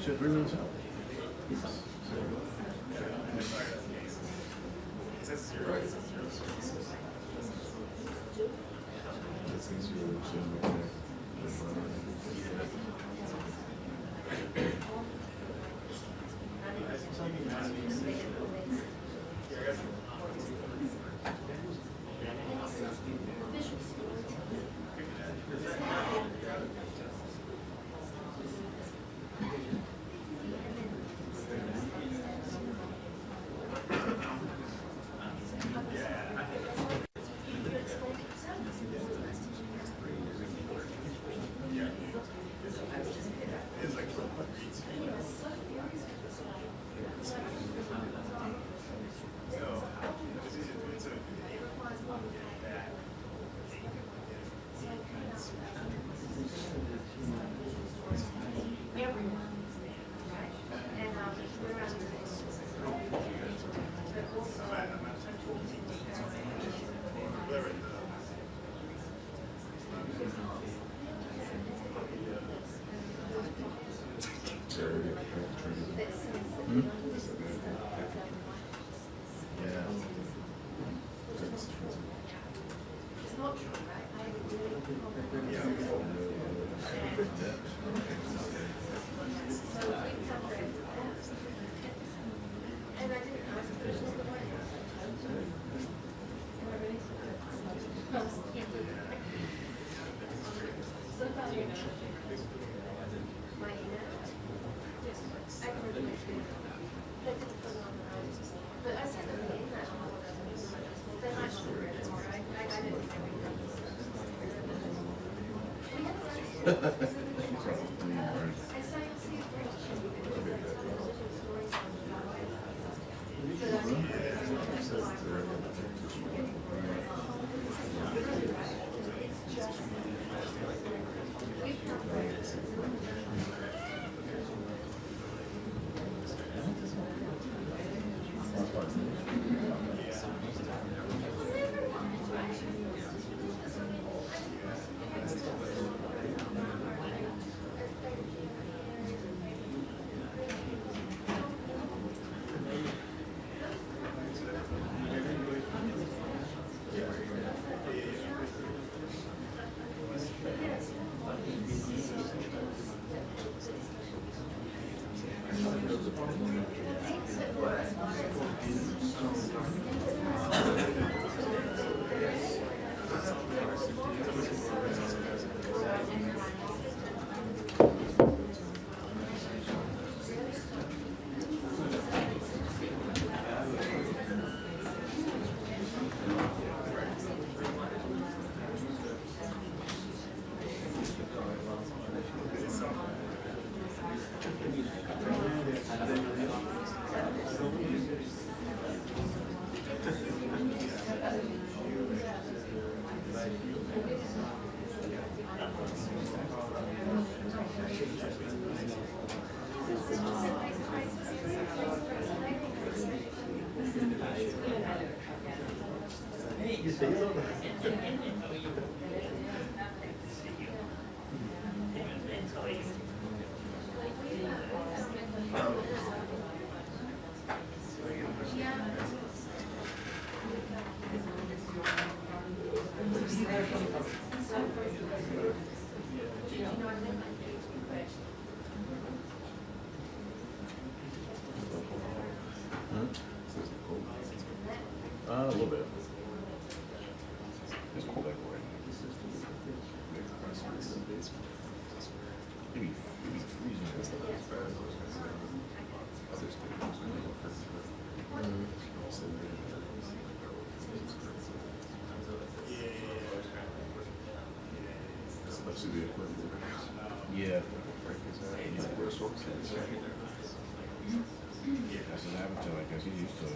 Should 3 minutes out. A little bit. It's cold everywhere. Maybe freezing. Yeah. That's his avatar, I guess he's used to it.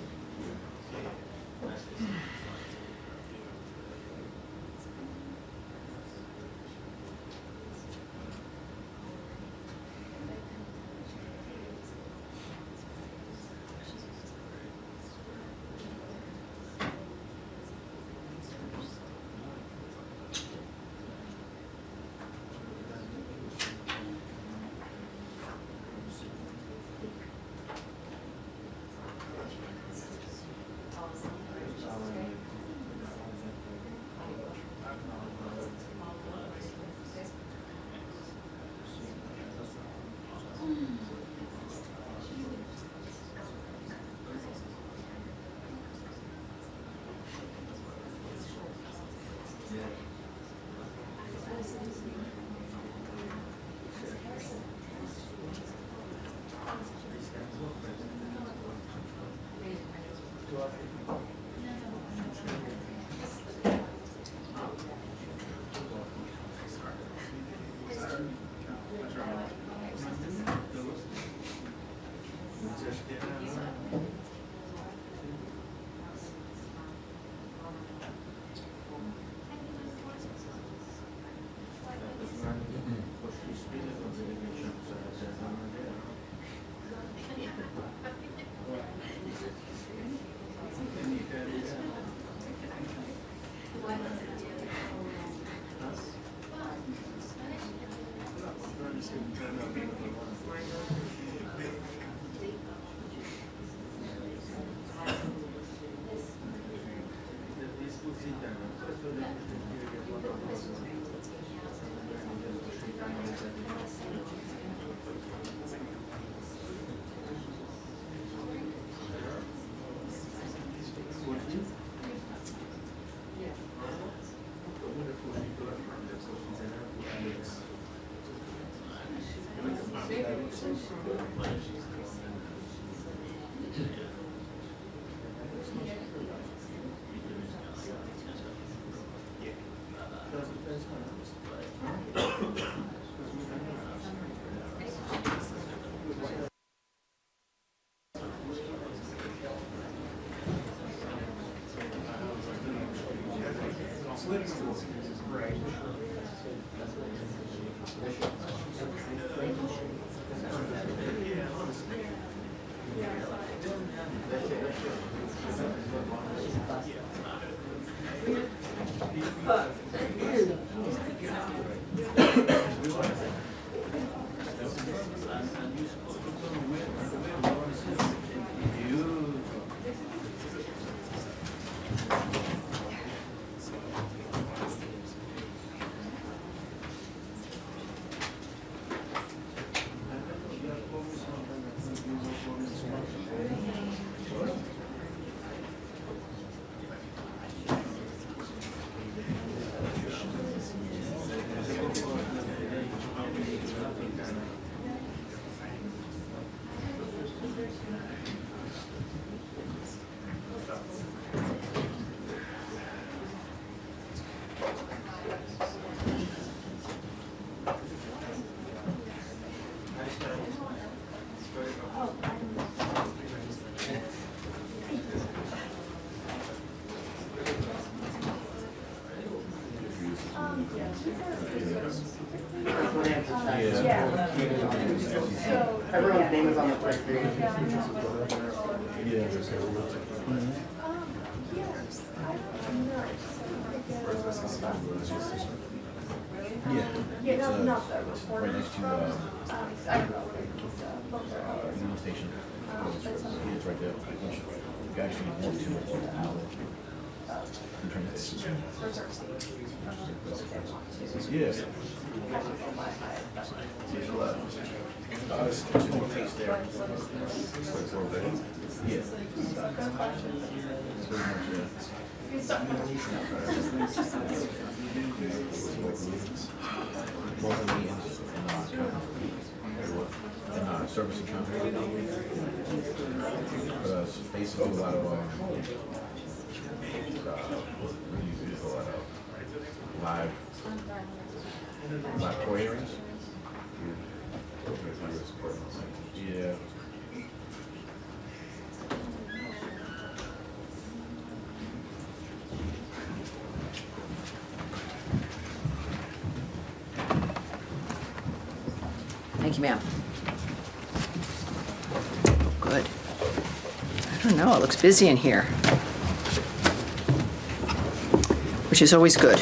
Everyone's name is on the first page. Yeah, it's right next to Union Station. It's right there. You actually walk to it now. Yes. Yeah. Both of meetings in service account. Basically a lot of live court hearings. Yeah. Thank you, ma'am. Good. I don't know, it looks busy in here, which is always good.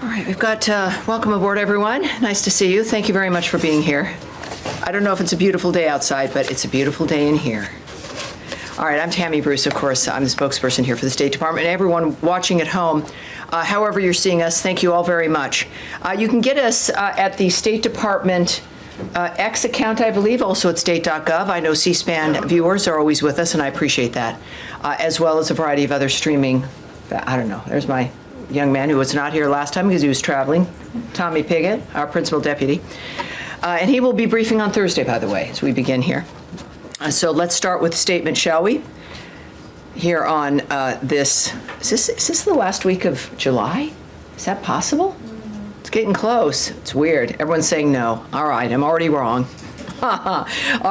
All right, we've got, welcome aboard, everyone. Nice to see you. Thank you very much for being here. I don't know if it's a beautiful day outside, but it's a beautiful day in here. All right, I'm Tammy Bruce, of course. I'm the spokesperson here for the State Department. And everyone watching at home, however you're seeing us, thank you all very much. You can get us at the State Department X account, I believe, also at state.gov. I know C-SPAN viewers are always with us, and I appreciate that, as well as a variety of other streaming. I don't know. There's my young man who was not here last time because he was traveling, Tommy Piggott, our principal deputy. And he will be briefing on Thursday, by the way, as we begin here. So let's start with the statement, shall we? Here on is this the last week of July? Is that possible? It's getting close. It's weird. Everyone's saying no. All right, I'm already wrong. All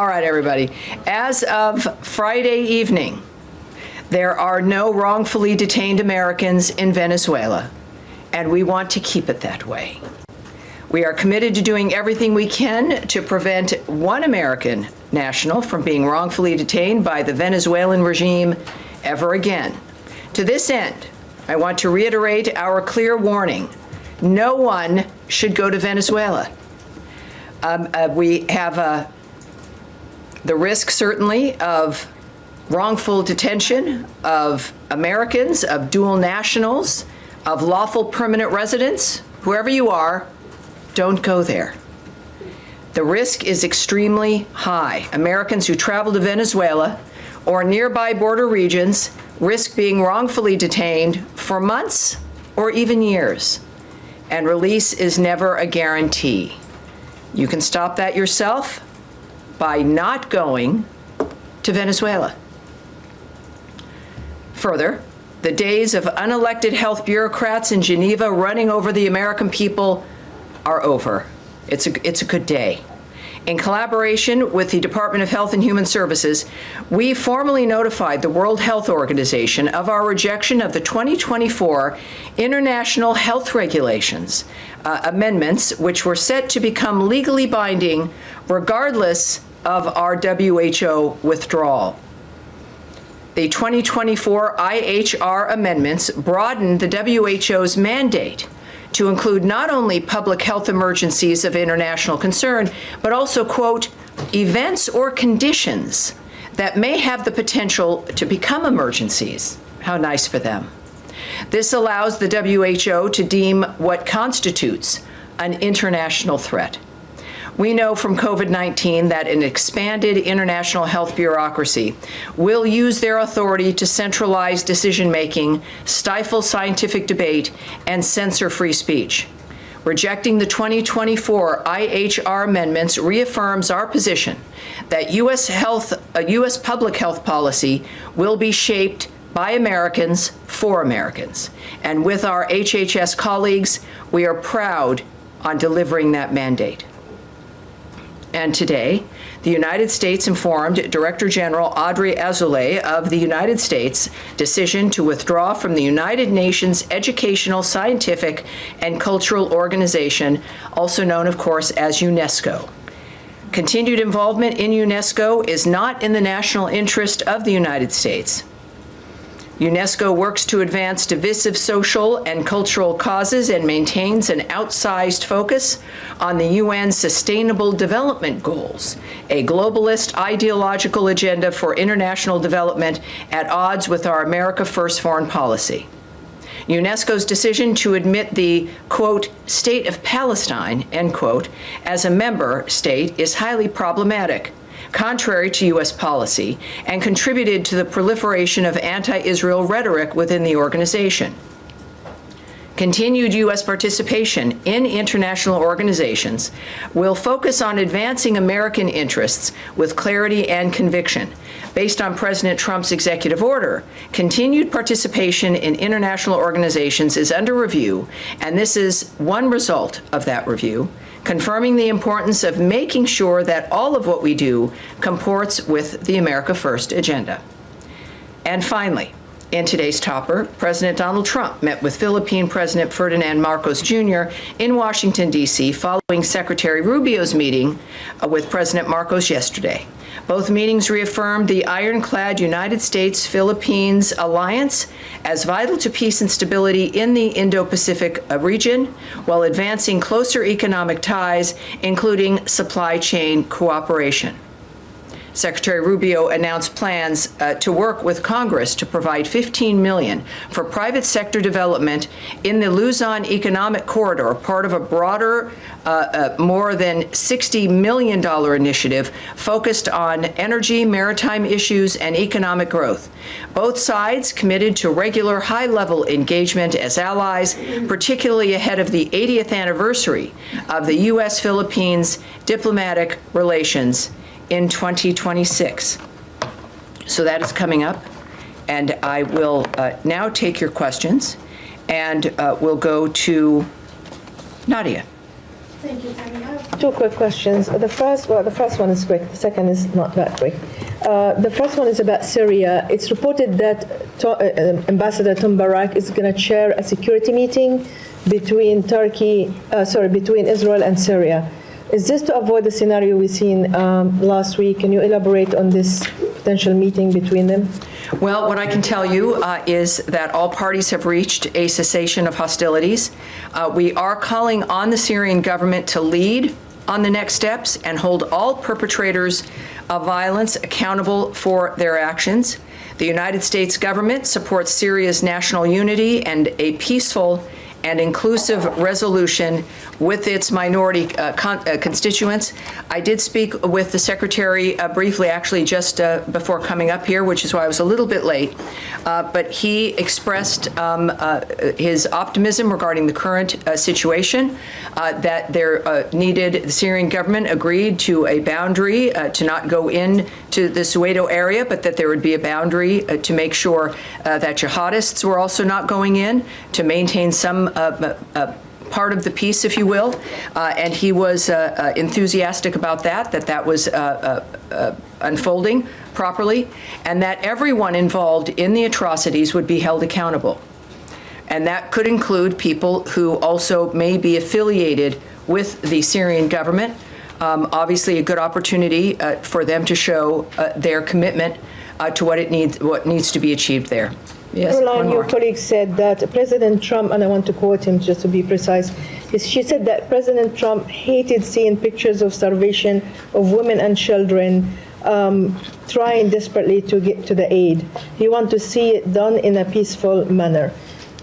right, everybody. As of Friday evening, there are no wrongfully detained Americans in Venezuela, and we want to keep it that way. We are committed to doing everything we can to prevent one American national from being wrongfully detained by the Venezuelan regime ever again. To this end, I want to reiterate our clear warning. No one should go to Venezuela. We have the risk, certainly, of wrongful detention of Americans, of dual nationals, of lawful permanent residents. Whoever you are, don't go there. The risk is extremely high. Americans who travel to Venezuela or nearby border regions risk being wrongfully detained for months or even years, and release is never a guarantee. You can stop that yourself by not going to Venezuela. Further, the days of unelected health bureaucrats in Geneva running over the American people are over. It's a good day. In collaboration with the Department of Health and Human Services, we formally notified the World Health Organization of our rejection of the 2024 International Health Regulations amendments, which were set to become legally binding regardless of our WHO withdrawal. The 2024 IHR amendments broadened the WHO's mandate to include not only public health emergencies of international concern, but also, quote, events or conditions that may have the potential to become emergencies. How nice for them. This allows the WHO to deem what constitutes an international threat. We know from COVID-19 that an expanded international health bureaucracy will use their authority to centralize decision-making, stifle scientific debate, and censor free speech. Rejecting the 2024 IHR amendments reaffirms our position that U.S. public health policy will be shaped by Americans for Americans. And with our HHS colleagues, we are proud on delivering that mandate. And today, the United States informed Director General Audrey Azoulay of the United States' decision to withdraw from the United Nations Educational, Scientific, and Cultural Organization, also known, of course, as UNESCO. Continued involvement in UNESCO is not in the national interest of the United States. UNESCO works to advance divisive social and cultural causes and maintains an outsized focus on the UN's Sustainable Development Goals, a globalist ideological agenda for international development at odds with our America First foreign policy. UNESCO's decision to admit the, quote, state of Palestine, end quote, as a member state is highly problematic, contrary to U.S. policy, and contributed to the proliferation of anti-Israel rhetoric within the organization. Continued U.S. participation in international organizations will focus on advancing American interests with clarity and conviction. Based on President Trump's executive order, continued participation in international organizations is under review, and this is one result of that review, confirming the importance of making sure that all of what we do comports with the America First agenda. And finally, in today's topper, President Donald Trump met with Philippine President Ferdinand Marcos Jr. in Washington, D.C., following Secretary Rubio's meeting with President Marcos yesterday. Both meetings reaffirmed the ironclad United States-Philippines alliance as vital to peace and stability in the Indo-Pacific region, while advancing closer economic ties, including supply chain cooperation. Secretary Rubio announced plans to work with Congress to provide $15 million for private sector development in the Luzon Economic Corridor, part of a broader, more than $60 million initiative focused on energy, maritime issues, and economic growth. Both sides committed to regular high-level engagement as allies, particularly ahead of the 80th anniversary of the U.S.-Philippines diplomatic relations in 2026. So that is coming up, and I will now take your questions, and we'll go to Nadia. Thank you, Tammy. I have two quick questions. The first one is quick. The second is not that quick. The first one is about Syria. It's reported that Ambassador Tom Barak is going to chair a security meeting between between Israel and Syria. Is this to avoid the scenario we've seen last week? Can you elaborate on this potential meeting between them? Well, what I can tell you is that all parties have reached a cessation of hostilities. We are calling on the Syrian government to lead on the next steps and hold all perpetrators of violence accountable for their actions. The United States government supports Syria's national unity and a peaceful and inclusive resolution with its minority constituents. I did speak with the Secretary briefly, actually just before coming up here, which is why I was a little bit late. But he expressed his optimism regarding the current situation, that there the Syrian government agreed to a boundary to not go in to the Soweto area, but that there would be a boundary to make sure that jihadists were also not going in, to maintain some part of the peace, if you will, and he was enthusiastic about that was unfolding properly, and that everyone involved in the atrocities would be held accountable. And that could include people who also may be affiliated with the Syrian government. Obviously, a good opportunity for them to show their commitment to what needs to be achieved there. Yes, Caroline, your colleague said that President Trump, and I want to quote him just to be precise, she said that President Trump hated seeing pictures of starvation of women and children trying desperately to get to the aid. He wants to see it done in a peaceful manner.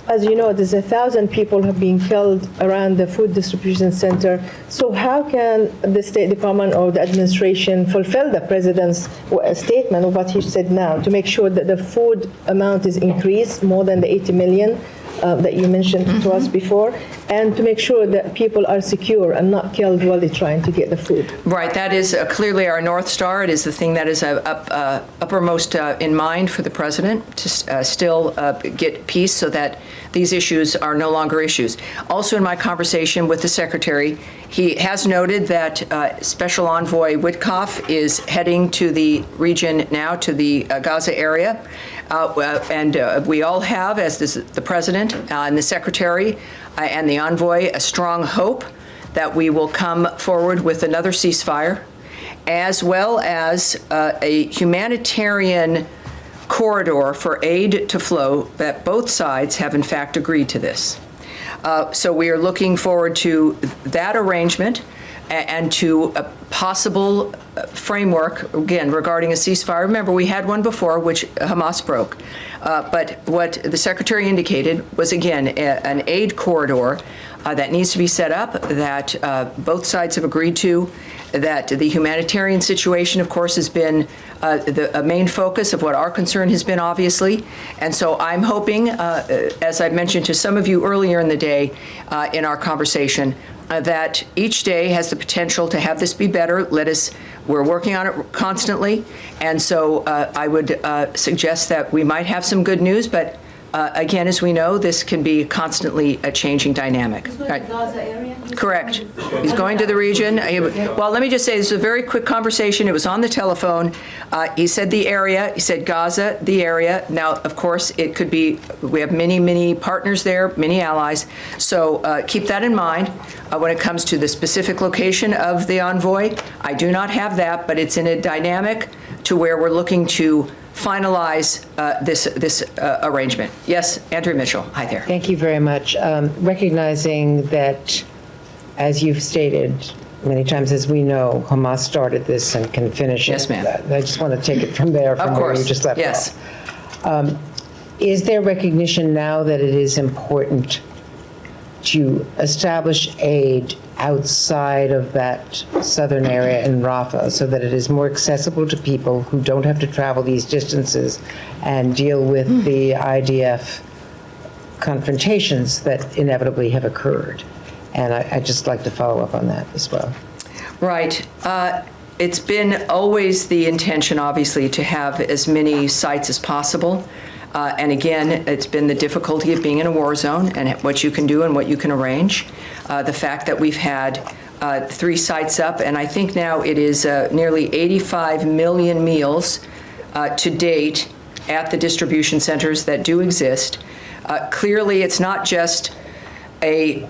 As you know, there's 1,000 people have been killed around the food distribution center. So how can the State Department or the administration fulfill the president's statement of what he said now to make sure that the food amount is increased more than the 80 million that you mentioned to us before, and to make sure that people are secure and not killed while they're trying to get the food? Right, that is clearly our North Star. It is the thing that is uppermost in mind for the president, to still get peace so that these issues are no longer issues. Also, in my conversation with the Secretary, he has noted that Special Envoy Witkoff is heading to the region now, to the Gaza area, and we all have, as does the President and the Secretary and the envoy, a strong hope that we will come forward with another ceasefire, as well as a humanitarian corridor for aid to flow, that both sides have in fact agreed to this. So we are looking forward to that arrangement and to a possible framework, again, regarding a ceasefire. Remember, we had one before, which Hamas broke. But what the Secretary indicated was, again, an aid corridor that needs to be set up, that both sides have agreed to, that the humanitarian situation, of course, has been a main focus of what our concern has been, obviously. And so I'm hoping, as I mentioned to some of you earlier in the day in our conversation, that each day has the potential to have this be better. We're working on it constantly. And so I would suggest that we might have some good news, but again, as we know, this can be constantly a changing dynamic. He's going to the Gaza area? Correct. He's going to the region. Well, let me just say, this is a very quick conversation. It was on the telephone. He said the area. He said Gaza, the area. Now, of course, it could be, we have many, many partners there, many allies. So keep that in mind when it comes to the specific location of the envoy. I do not have that, but it's in a dynamic to where we're looking to finalize this arrangement. Yes, Andrew Mitchell. Hi there. Thank you very much. Recognizing that, as you've stated many times, as we know, Hamas started this and can finish it. Yes, ma'am. I just want to take it from there, from where you just left yes. off. Is there recognition now that it is important to establish aid outside of that southern area in Rafah so that it is more accessible to people who don't have to travel these distances and deal with the IDF confrontations that inevitably have occurred? And I'd just like to follow up on that as well. Right. It's been always the intention, obviously, to have as many sites as possible. And again, it's been the difficulty of being in a war zone and what you can do and what you can arrange. The fact that we've had 3 sites up, and I think now it is nearly 85 million meals to date at the distribution centers that do exist. Clearly, it's not just a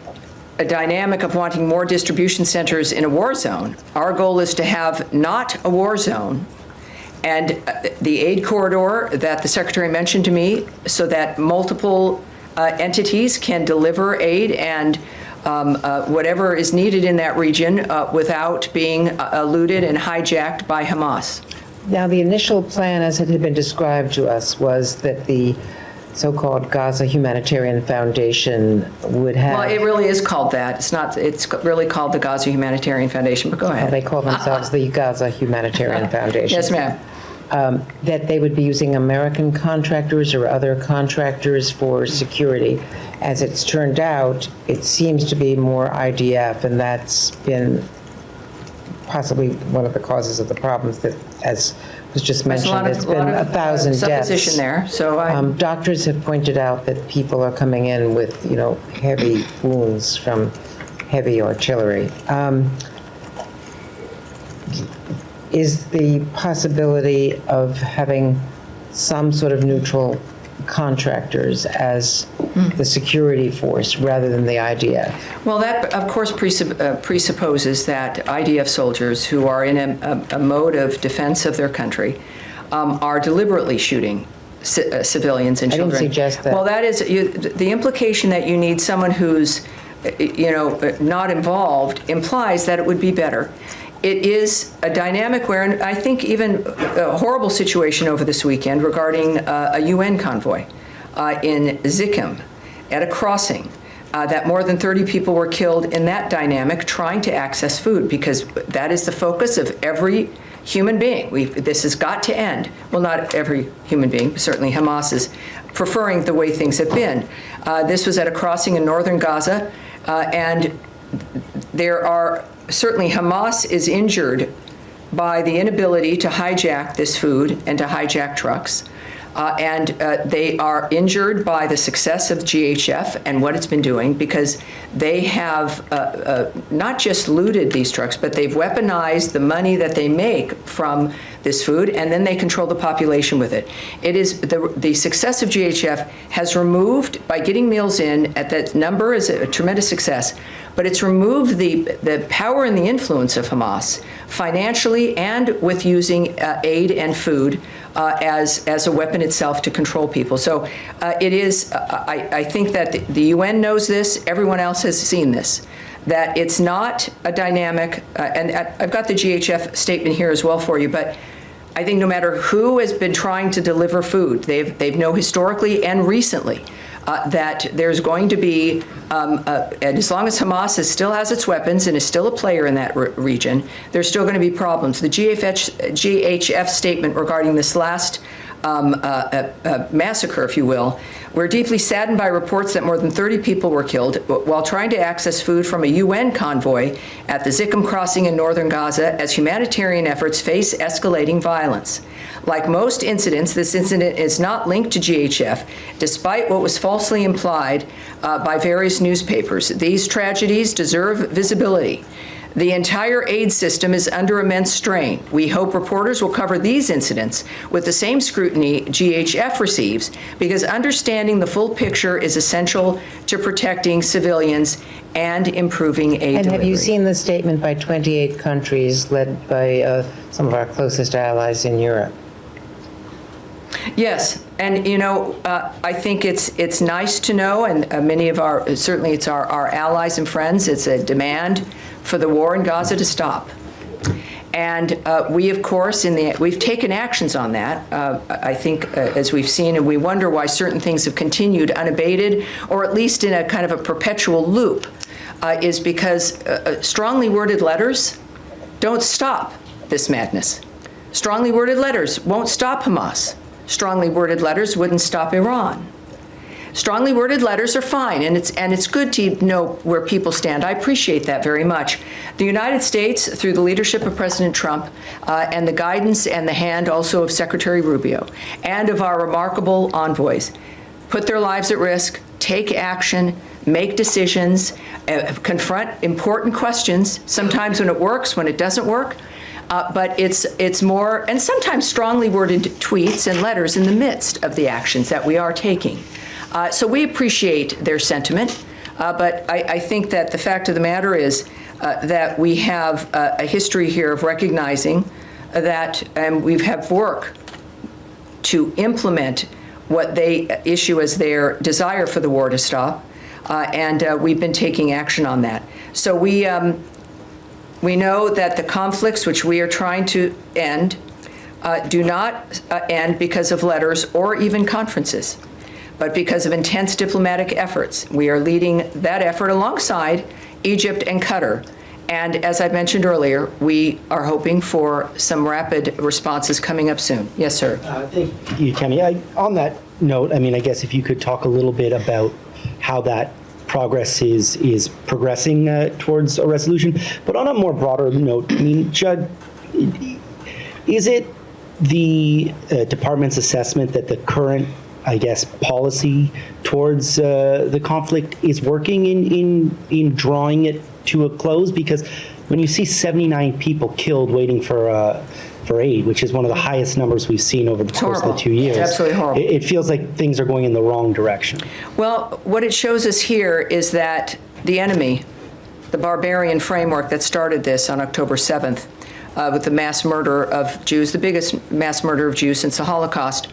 dynamic of wanting more distribution centers in a war zone. Our goal is to have not a war zone, and the aid corridor that the Secretary mentioned to me, so that multiple entities can deliver aid and whatever is needed in that region without being eluded and hijacked by Hamas. Now, the initial plan, as it had been described to us, was that the so-called Gaza Humanitarian Foundation would have... Well, it really is called that. It's really called the Gaza Humanitarian Foundation, but go ahead. They call themselves the Gaza Humanitarian Foundation. Yes, ma'am. That they would be using American contractors or other contractors for security. As it's turned out, it seems to be more IDF, and that's been possibly one of the causes of the problems that, as was just mentioned, it's been 1,000 deaths. Supposition there, so doctors have pointed out that people are coming in with, heavy wounds from heavy artillery. Is the possibility of having some sort of neutral contractors as the security force rather than the IDF? Well, that, of course, presupposes that IDF soldiers who are in a mode of defense of their country are deliberately shooting civilians and children. I didn't suggest that. Well, that is the implication that you need someone who's, not involved implies that it would be better. It is a dynamic where, and I think even a horrible situation over this weekend regarding a UN convoy in Zikkim at a crossing, that more than 30 people were killed in that dynamic trying to access food, because that is the focus of every human being. This has got to end. Well, not every human being, certainly Hamas is preferring the way things have been. This was at a crossing in northern Gaza, and there are certainly Hamas is injured by the inability to hijack this food and to hijack trucks. And they are injured by the success of GHF and what it's been doing, because they have not just looted these trucks, but they've weaponized the money that they make from this food, and then they control the population with it. It is the success of GHF has removed, by getting meals in at that number is a tremendous success, but it's removed the power and the influence of Hamas financially and with using aid and food as a weapon itself to control people. So it is, I think that the UN knows this, everyone else has seen this, that it's not a dynamic, and I've got the GHF statement here as well for you, but I think no matter who has been trying to deliver food, they've known historically and recently that there's going to be, and as long as Hamas still has its weapons and is still a player in that region, there's still going to be problems. The GHF statement regarding this last massacre, if you will, we're deeply saddened by reports that more than 30 people were killed while trying to access food from a UN convoy at the Zikam crossing in northern Gaza as humanitarian efforts face escalating violence. Like most incidents, this incident is not linked to GHF, despite what was falsely implied by various newspapers. These tragedies deserve visibility. The entire aid system is under immense strain. We hope reporters will cover these incidents with the same scrutiny GHF receives, because understanding the full picture is essential to protecting civilians and improving aid And delivery. have you seen the statement by 28 countries led by some of our closest allies in Europe? Yes, and I think it's nice to know, and many of certainly it's our allies and friends, it's a demand for the war in Gaza to stop. And we, of course, we've taken actions on that, I think, as we've seen, and we wonder why certain things have continued unabated, or at least in a kind of a perpetual loop, is because strongly worded letters don't stop this madness. Strongly worded letters won't stop Hamas. Strongly worded letters wouldn't stop Iran. Strongly worded letters are fine, and it's good to know where people stand. I appreciate that very much. The United States, through the leadership of President Trump, and the guidance and the hand also of Secretary Rubio, and of our remarkable envoys, put their lives at risk, take action, make decisions, confront important questions, sometimes when it works, when it doesn't work. But it's more, and sometimes strongly worded tweets and letters in the midst of the actions that we are taking. So we appreciate their sentiment, but I think that the fact of the matter is that we have a history here of recognizing that, and we have work to implement what they issue as their desire for the war to stop, and we've been taking action on that. So we know that the conflicts which we are trying to end do not end because of letters or even conferences, but because of intense diplomatic efforts. We are leading that effort alongside Egypt and Qatar. And as I mentioned earlier, we are hoping for some rapid responses coming up soon. Yes, sir. Thank you, Tammy. On that note, I guess if you could talk a little bit about how that progress is progressing towards a resolution. But on a more broader note, Judd, is it the department's assessment that the current, policy towards the conflict is working in drawing it to a close? Because when you see 79 people killed waiting for aid, which is one of the highest numbers we've seen over the course of the 2 years. It's absolutely horrible. It feels like things are going in the wrong direction. Well, what it shows us here is that the enemy, the barbarian framework that started this on October 7th, with the mass murder of Jews, the biggest mass murder of Jews since the Holocaust,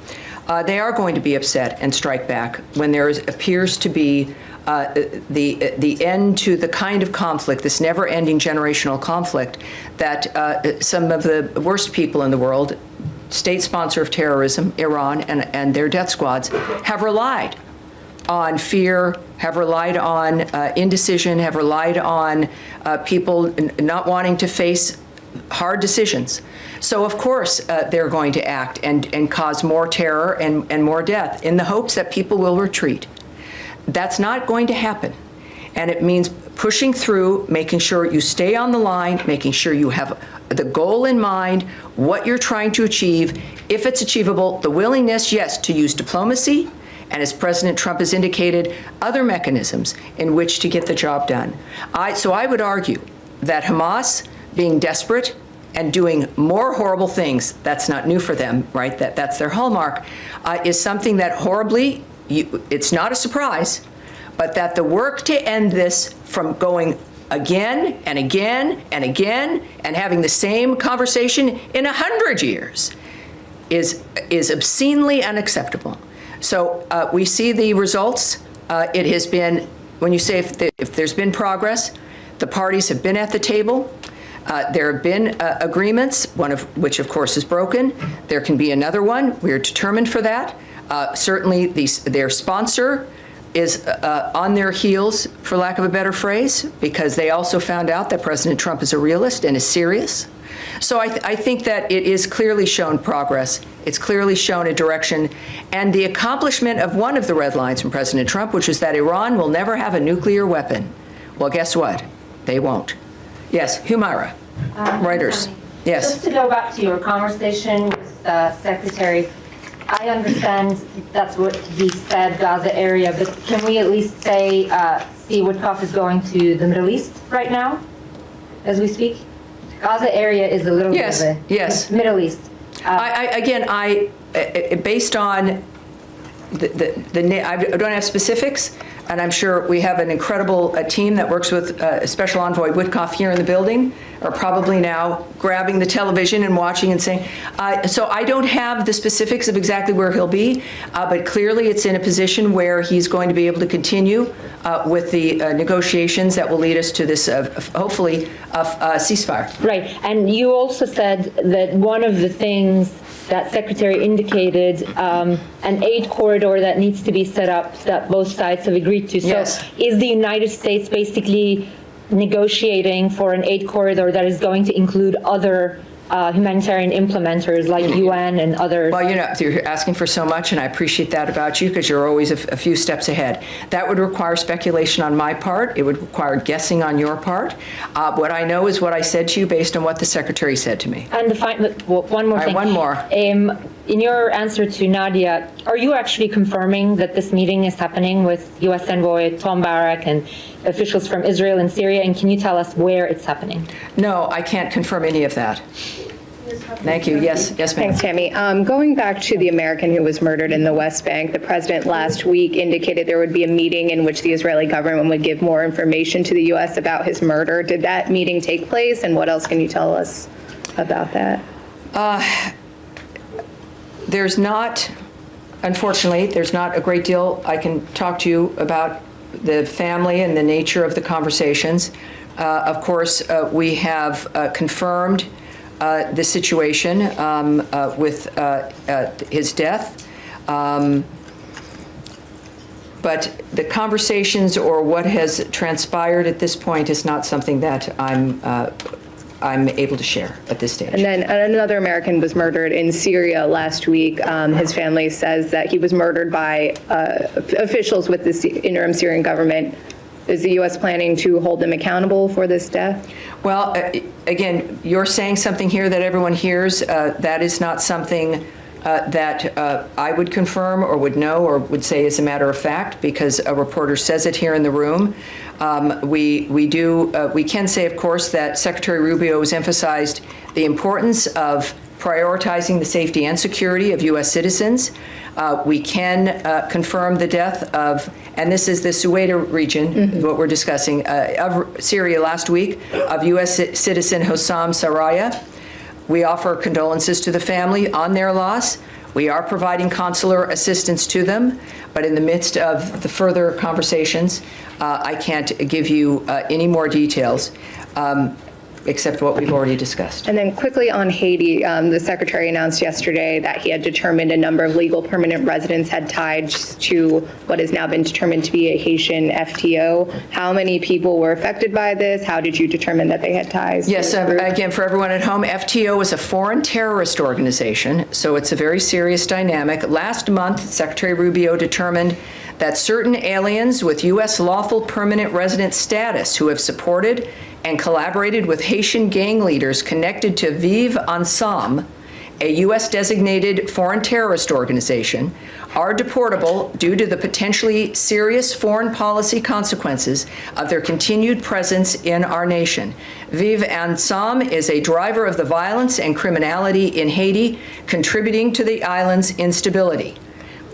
they are going to be upset and strike back when there appears to be the end to the kind of conflict, this never-ending generational conflict that some of the worst people in the world, state sponsor of terrorism, Iran, and their death squads, have relied on fear, have relied on indecision, have relied on people not wanting to face hard decisions. So of course they're going to act and cause more terror and more death in the hopes that people will retreat. That's not going to happen. And it means pushing through, making sure you stay on the line, making sure you have the goal in mind, what you're trying to achieve, if it's achievable, the willingness, yes, to use diplomacy, and as President Trump has indicated, other mechanisms in which to get the job done. So I would argue that Hamas being desperate and doing more horrible things, that's not new for them, right? That's their hallmark, is something that horribly, it's not a surprise, but that the work to end this from going again and again and again and having the same conversation in 100 years is obscenely unacceptable. So we see the results. It has been, when you say if there's been progress, the parties have been at the table. There have been agreements, one of which, of course, is broken. There can be another one. We're determined for that. Certainly, their sponsor is on their heels, for lack of a better phrase, because they also found out that President Trump is a realist and is serious. So I think that it is clearly shown progress. It's clearly shown a direction. And the accomplishment of one of the red lines from President Trump, which is that Iran will never have a nuclear weapon. Well, guess what? They won't. Yes, Humaira, Reuters. Yes. Just to go back to your conversation with the Secretary, I understand that's what he said, Gaza area, but can we at least say Steve Woodcock is going to the Middle East right now, as we speak? Gaza area is a little Yes, bit of a yes. Middle East. Based on I don't have specifics, and I'm sure we have an incredible team that works with Special Envoy Woodcock here in the building, are probably now grabbing the television and watching and saying, so I don't have the specifics of exactly where he'll be, but clearly it's in a position where he's going to be able to continue with the negotiations that will lead us to this, hopefully, ceasefire. Right, and you also said that one of the things that Secretary indicated, an aid corridor that needs to be set up that both sides have agreed to. Yes. So is the United States basically negotiating for an aid corridor that is going to include other humanitarian implementers like UN and others? Well, you're asking for so much, and I appreciate that about you because you're always a few steps ahead. That would require speculation on my part. It would require guessing on your part. What I know is what I said to you based on what the Secretary said to me. And one more thing. One more. In your answer to Nadia, are you actually confirming that this meeting is happening with U.S. Envoy Tom Barak and officials from Israel and Syria? And can you tell us where it's happening? No, I can't confirm any of that. Thank you. Yes, ma'am. Thanks, Tammy. Going back to the American who was murdered in the West Bank, the president last week indicated there would be a meeting in which the Israeli government would give more information to the U.S. about his murder. Did that meeting take place, and what else can you tell us about that? Unfortunately, there's not a great deal I can talk to you about the family and the nature of the conversations. Of course, we have confirmed the situation with his death. But the conversations or what has transpired at this point is not something that I'm able to share at this stage. And then another American was murdered in Syria last week. His family says that he was murdered by officials with the interim Syrian government. Is the U.S. planning to hold them accountable for this death? Well, again, you're saying something here that everyone hears. That is not something that I would confirm or would know or would say as a matter of fact, because a reporter says it here in the room. We can say, of course, that Secretary Rubio has emphasized the importance of prioritizing the safety and security of U.S. citizens. We can confirm the death of, and this is the Suwaida region, what we're discussing, of Syria last week, of U.S. citizen Hossam Saraya. We offer condolences to the family on their loss. We are providing consular assistance to them, but in the midst of the further conversations, I can't give you any more details. Except what we've already discussed. And then quickly on Haiti, the secretary announced yesterday that he had determined a number of legal permanent residents had ties to what has now been determined to be a Haitian FTO. How many people were affected by this? How did you determine that they had ties? Yes, again, for everyone at home, FTO is a foreign terrorist organization, so it's a very serious dynamic. Last month, Secretary Rubio determined that certain aliens with U.S. lawful permanent resident status who have supported and collaborated with Haitian gang leaders connected to Vive Ensemble, a U.S. designated foreign terrorist organization, are deportable due to the potentially serious foreign policy consequences of their continued presence in our nation. Vive Ensemble is a driver of the violence and criminality in Haiti, contributing to the island's instability.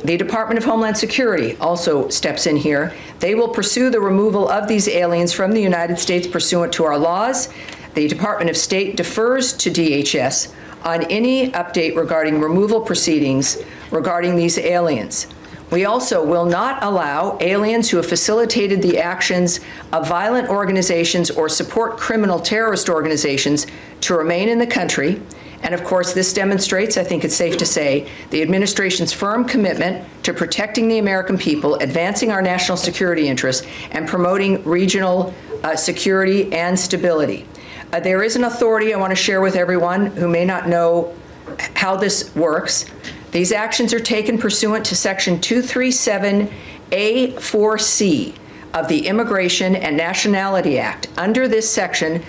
The Department of Homeland Security also steps in here. They will pursue the removal of these aliens from the United States pursuant to our laws. The Department of State defers to DHS on any update regarding removal proceedings regarding these aliens. We also will not allow aliens who have facilitated the actions of violent organizations or support criminal terrorist organizations to remain in the country, And of course, this demonstrates, I think it's safe to say, the administration's firm commitment to protecting the American people, advancing our national security interests, and promoting regional security and stability. There is an authority I want to share with everyone who may not know how this works. These actions are taken pursuant to Section 237A4C of the Immigration and Nationality Act. Under this section,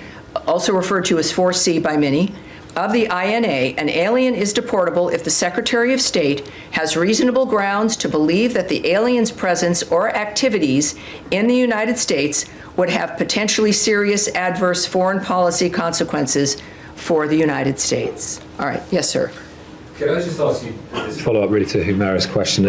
also referred to as 4C by many, of the INA, an alien is deportable if the Secretary of State has reasonable grounds to believe that the alien's presence or activities in the United States would have potentially serious adverse foreign policy consequences for the United States. All right, yes, sir. Could I just ask you this follow-up really to Humera's question?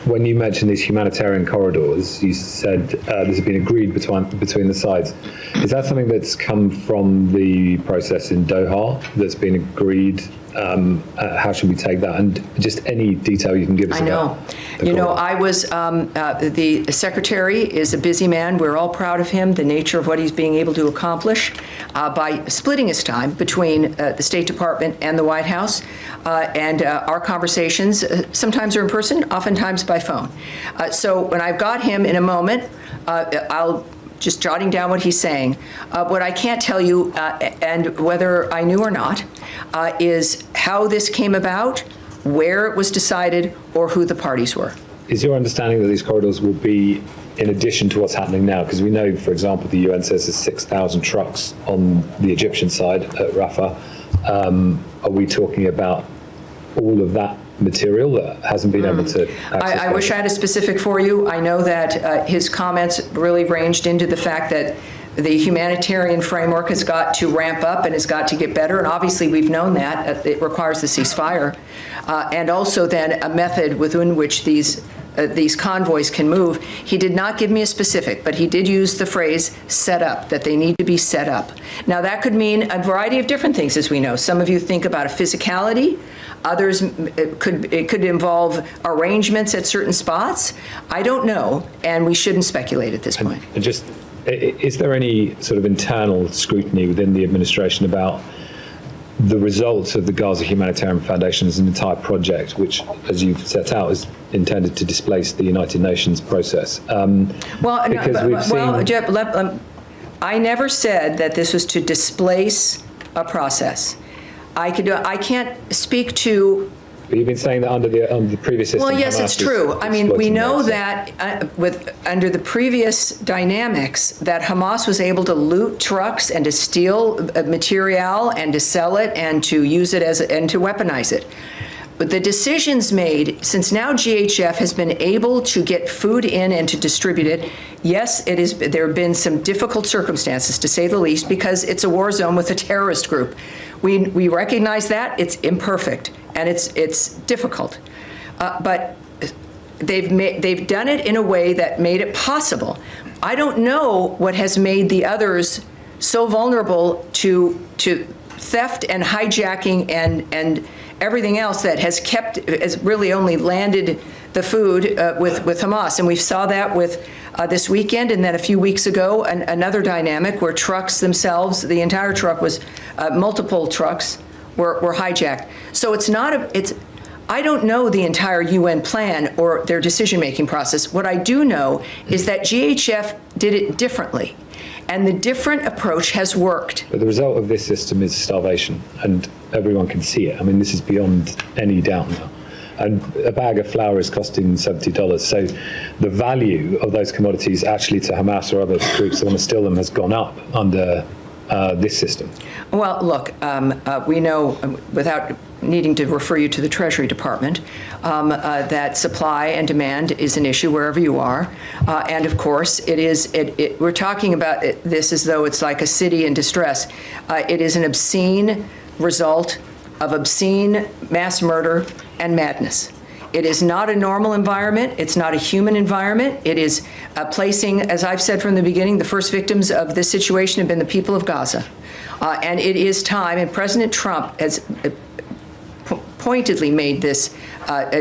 When you mentioned these humanitarian corridors, you said this has been agreed between the sides. Is that something that's come from the process in Doha that's been agreed? How should we take that? And just any detail you can give us about the corridor. I was, the secretary is a busy man. We're all proud of him, the nature of what he's being able to accomplish by splitting his time between the State Department and the White House. And our conversations sometimes are in person, oftentimes by phone. So when I've got him in a moment, I'll just jotting down what he's saying. What I can't tell you, and whether I knew or not, is how this came about, where it was decided, or who the parties were. Is your understanding that these corridors will be in addition to what's happening now? Because we know, for example, the UN says there's 6,000 trucks on the Egyptian side at Rafah. Are we talking about all of that material that hasn't been able to access? I wish I had a specific for you. I know that his comments really ranged into the fact that the humanitarian framework has got to ramp up and has got to get better, and obviously we've known that. It requires the ceasefire. And also then a method within which these convoys can move. He did not give me a specific, but he did use the phrase set up, that they need to be set up. Now that could mean a variety of different things, as we know. Some of you think about a physicality. Others, it could involve arrangements at certain spots. I don't know, and we shouldn't speculate at this point. And just, is there any sort of internal scrutiny within the administration about the results of the Gaza Humanitarian Foundation as an entire project, which, as you've set out, is intended to displace the United Nations process? Jeff, I never said that this was to displace a process. I can't speak to. But you've been saying that under the previous system. Well, yes, it's true. I mean, we know that under the previous dynamics, that Hamas was able to loot trucks and to steal material and to sell it and to use it and to weaponize it. But the decisions made, since now GHF has been able to get food in and to distribute it, yes, there have been some difficult circumstances, to say the least, because it's a war zone with a terrorist group. We recognize that. It's imperfect and it's difficult. But they've done it in a way that made it possible. I don't know what has made the others so vulnerable to theft and hijacking and everything else that has really only landed the food with Hamas. And we saw that with this weekend, and then a few weeks ago, another dynamic where trucks themselves, the entire truck was, multiple trucks were hijacked. So I don't know the entire UN plan or their decision-making process. What I do know is that GHF did it differently, and the different approach has worked. But the result of this system is starvation, and everyone can see it. I mean, this is beyond any doubt now. And a bag of flour is costing $70. So the value of those commodities actually to Hamas or other groups that want to steal them has gone up under this system. Well, look, we know, without needing to refer you to the Treasury Department, that supply and demand is an issue wherever you are. And of course, we're talking about this as though it's like a city in distress. It is an obscene result of obscene mass murder and madness. It is not a normal environment. It's not a human environment. It is placing, as I've said from the beginning, the first victims of this situation have been the people of Gaza. And it is time, and President Trump has pointedly made this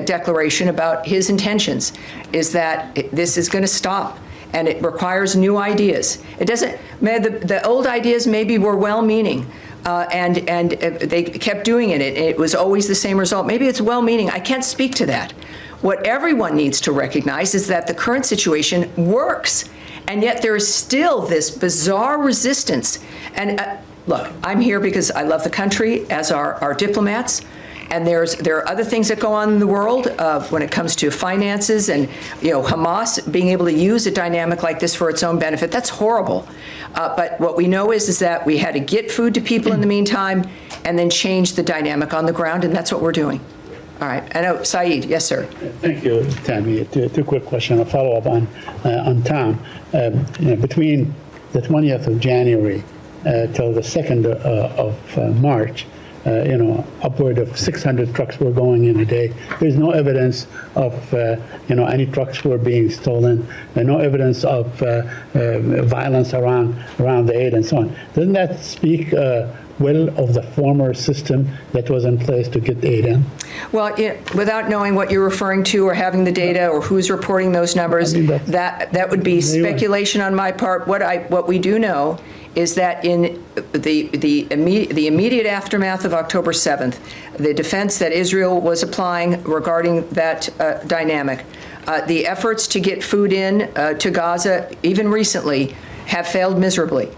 declaration about his intentions, is that this is going to stop. And it requires new ideas. It doesn't, the old ideas maybe were well-meaning, and they kept doing it. It was always the same result. Maybe it's well-meaning. I can't speak to that. What everyone needs to recognize is that the current situation works, and yet there is still this bizarre resistance. And look, I'm here because I love the country, as are our diplomats. And there are other things that go on in the world when it comes to finances and, Hamas being able to use a dynamic like this for its own benefit. That's horrible. But what we know is that we had to get food to people in the meantime and then change the dynamic on the ground, and that's what we're doing. All right. I know, Saeed. Yes, sir. Thank you, Tammy. Two quick questions. A follow-up on Tom. Between the 20th of January till the 2nd of March, upward of 600 trucks were going in a day. There's no evidence of, any trucks were being stolen. No evidence of violence around the aid and so on. Doesn't that speak well of the former system that was in place to get aid in? Well, without knowing what you're referring to or having the data or who's reporting those numbers, that would be speculation on my part. What we do know is that in the immediate aftermath of October 7th, the defense that Israel was applying regarding that dynamic, the efforts to get food in to Gaza, even recently, have failed miserably.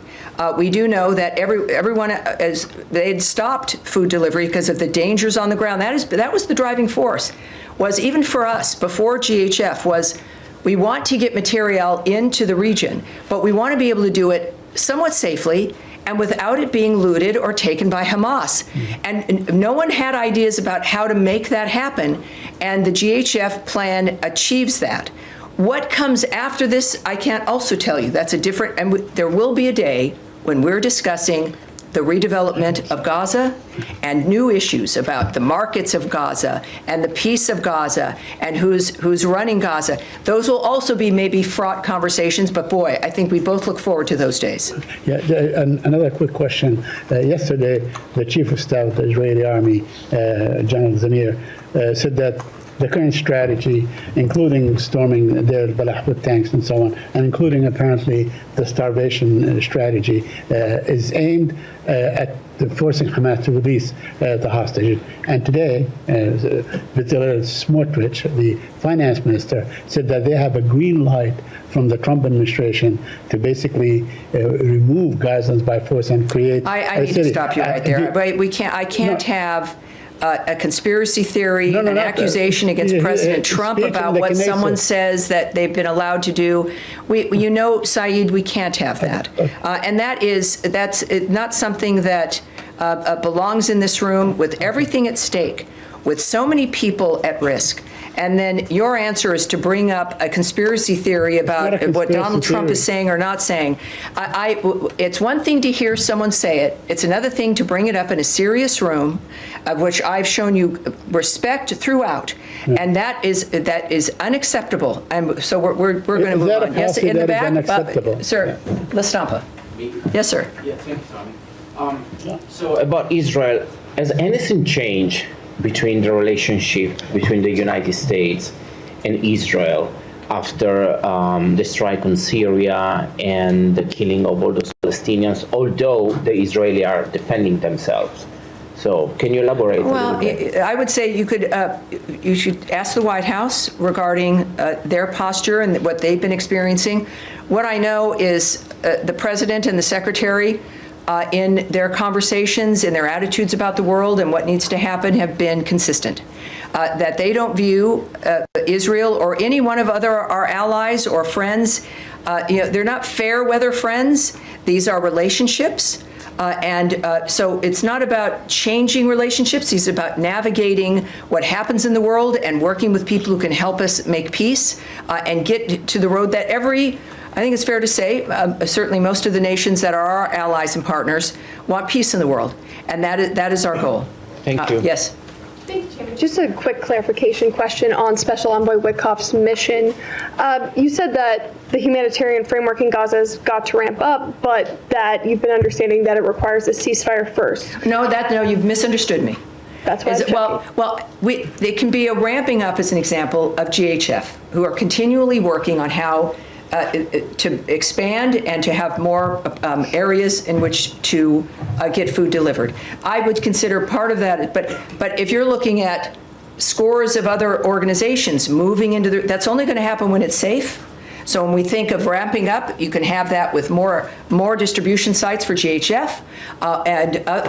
We do know that everyone, as they had stopped food delivery because of the dangers on the ground. That was the driving force, was even for us before GHF, was we want to get material into the region, but we want to be able to do it somewhat safely and without it being looted or taken by Hamas. And no one had ideas about how to make that happen, and the GHF plan achieves that. What comes after this, I can't also tell you. That's a different, and there will be a day when we're discussing the redevelopment of Gaza and new issues about the markets of Gaza and the peace of Gaza and who's running Gaza. Those will also be maybe fraught conversations, but boy, I think we both look forward to those days. Yeah, another quick question. Yesterday, the Chief of Staff of the Israeli Army, General Zamir, said that the current strategy, including storming Deir al-Balah with tanks and so on, and including apparently the starvation strategy, is aimed at forcing Hamas to release the hostages. And today, Bezalel Smotrich, the finance minister, said that they have a green light from the Trump administration to basically remove Gazans by force and create. I need to stop you right there. I can't have a conspiracy theory, an accusation against President Trump about what someone says that they've been allowed to do. Saeed, we can't have that. And that's not something that belongs in this room with everything at stake, with so many people at risk. And then your answer is to bring up a conspiracy theory about what Donald Trump is saying or not saying. It's one thing to hear someone say it. It's another thing to bring it up in a serious room, of which I've shown you respect throughout. And that is unacceptable. And so we're going to move on. Yes, in the back, sir, La Stampa. Yes, sir. Yeah, thank you, Tommy. So about Israel, has anything changed between the relationship between the United States and Israel after the strike on Syria and the killing of all those Palestinians, although the Israelis are defending themselves? So can you elaborate a little bit? I would say you should ask the White House regarding their posture and what they've been experiencing. What I know is the president and the secretary in their conversations, in their attitudes about the world and what needs to happen have been consistent. That they don't view Israel or any one of our allies or friends, they're not fair weather friends. These are relationships. So it's not about changing relationships. It's about navigating what happens in the world and working with people who can help us make peace and get to the road that I think it's fair to say, certainly most of the nations that are our allies and partners want peace in the world, and that is our goal. Thank you. Yes. Just a quick clarification question on Special Envoy Witkoff's mission. You said that the humanitarian framework in Gaza has got to ramp up, but that you've been understanding that it requires a ceasefire first. No, you've misunderstood me. That's why they can be a ramping up as an example of GHF, who are continually working on how to expand and to have more areas in which to get food delivered. I would consider part of that, but if you're looking at scores of other organizations moving into that's only going to happen when it's safe. So when we think of ramping up, you can have that with more distribution sites for GHF